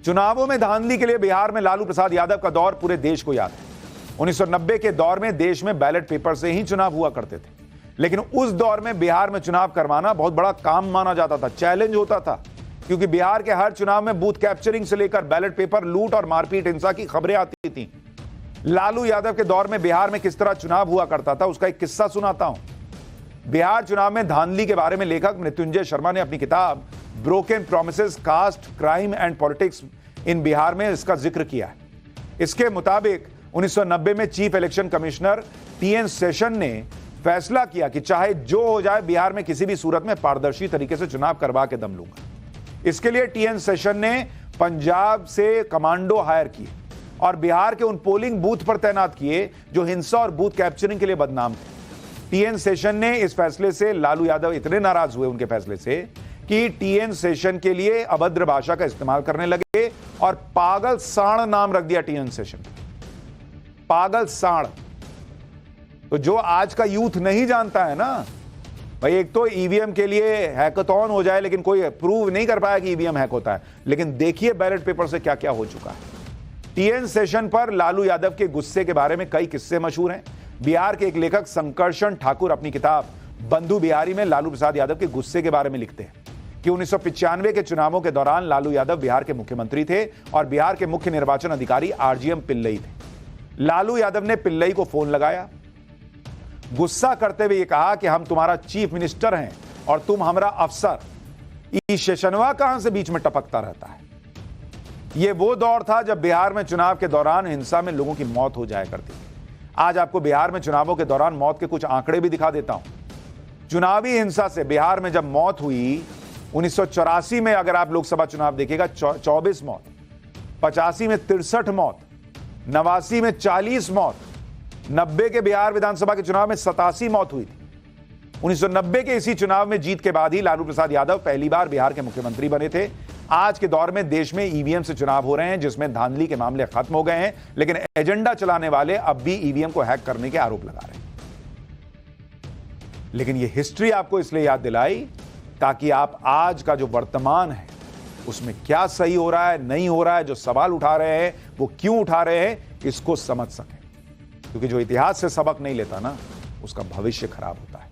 चुनावों में धांधली के लिए बिहार में लालू प्रसाद यादव का दौर पूरे देश को याद है। 1990 के दौर में देश में बैलेट पेपर से ही चुनाव हुआ करते थे, लेकिन उस दौर में बिहार में चुनाव करवाना बहुत बड़ा काम माना जाता था, चैलेंज होता था, क्योंकि बिहार के हर चुनाव में बूथ कैप्चरिंग से लेकर बैलेट पेपर लूट और मारपीट हिंसा की खबरें आती थी। लालू यादव के दौर में बिहार में किस तरह चुनाव हुआ करता था, उसका एक किस्सा सुनाता हूं। बिहार चुनाव में धांधली के बारे में लेखक मृत्युंजय शर्मा ने अपनी किताब broken promises caste crime and politics in Bihar में इसका जिक्र किया है। इसके मुताबिक 1990 में chief election commissioner TN Seshan ने फैसला किया कि चाहे जो हो जाए, बिहार में किसी भी सूरत में पारदर्शी तरीके से चुनाव करवा के दम लूंगा। इसके लिए टीएन सेशन ने पंजाब से कमांडो हायर किए और बिहार के उन पोलिंग बूथ पर तैनात किए जो हिंसा और बूथ कैप्चरिंग के लिए बदनाम थे। टीएन सेशन ने इस फैसले से लालू यादव इतने नाराज हुए उनके फैसले से कि टीएन सेशन के लिए अभद्र भाषा का इस्तेमाल करने लगे और पागल साण नाम रख दिया टीएन सेशन। पागल साण। तो जो आज का यूथ नहीं जानता है ना भाई, एक तो ईवीएम के लिए हैकाथॉन हो जाए लेकिन कोई प्रूव नहीं कर पाया कि ईवीएम हैक होता है, लेकिन देखिए बैलेट पेपर से क्या क्या हो चुका है। टीएन सेशन पर लालू यादव के गुस्से के बारे में कई किस्से मशहूर हैं। बिहार के एक लेखक संकर्षण ठाकुर अपनी किताब बंधु बिहारी में लालू प्रसाद यादव के गुस्से के बारे में लिखते हैं कि 1995 के चुनावों के दौरान लालू यादव बिहार के मुख्यमंत्री थे और बिहार के मुख्य निर्वाचन अधिकारी आरजीएम पिल्लई थे। लालू यादव ने पिल्लई को फोन लगाया, गुस्सा करते हुए कहा कि हम तुम्हारा चीफ मिनिस्टर हैं और तुम हमारा अफसर। ई शेषनवा कहां से बीच में टपकता रहता है। यह वो दौर था जब बिहार में चुनाव के दौरान हिंसा में लोगों की मौत हो जाया करती थी। आज आपको बिहार में चुनावों के दौरान मौत के कुछ आंकड़े भी दिखा देता हूं। चुनावी हिंसा से बिहार में जब मौत हुई 1984 में, अगर आप लोकसभा चुनाव देखिएगा 24 मौत, 85 में 63 मौत, 89 में 40 मौत, 90 के बिहार विधानसभा के चुनाव में 87 मौत हुई थी। 1990 के इसी चुनाव में जीत के बाद ही लालू प्रसाद यादव पहली बार बिहार के मुख्यमंत्री बने थे। आज के दौर में देश में ईवीएम से चुनाव हो रहे हैं जिसमें धांधली के मामले खत्म हो गए हैं, लेकिन एजेंडा चलाने वाले अब भी ईवीएम को हैक करने के आरोप लगा रहे हैं। लेकिन यह हिस्ट्री आपको इसलिए याद दिलाई ताकि आप आज का जो वर्तमान है उसमें क्या सही हो रहा है, नहीं हो रहा है, जो सवाल उठा रहे हैं वो क्यों उठा रहे हैं, इसको समझ सकें। क्योंकि जो इतिहास से सबक नहीं लेता ना, उसका भविष्य खराब होता है।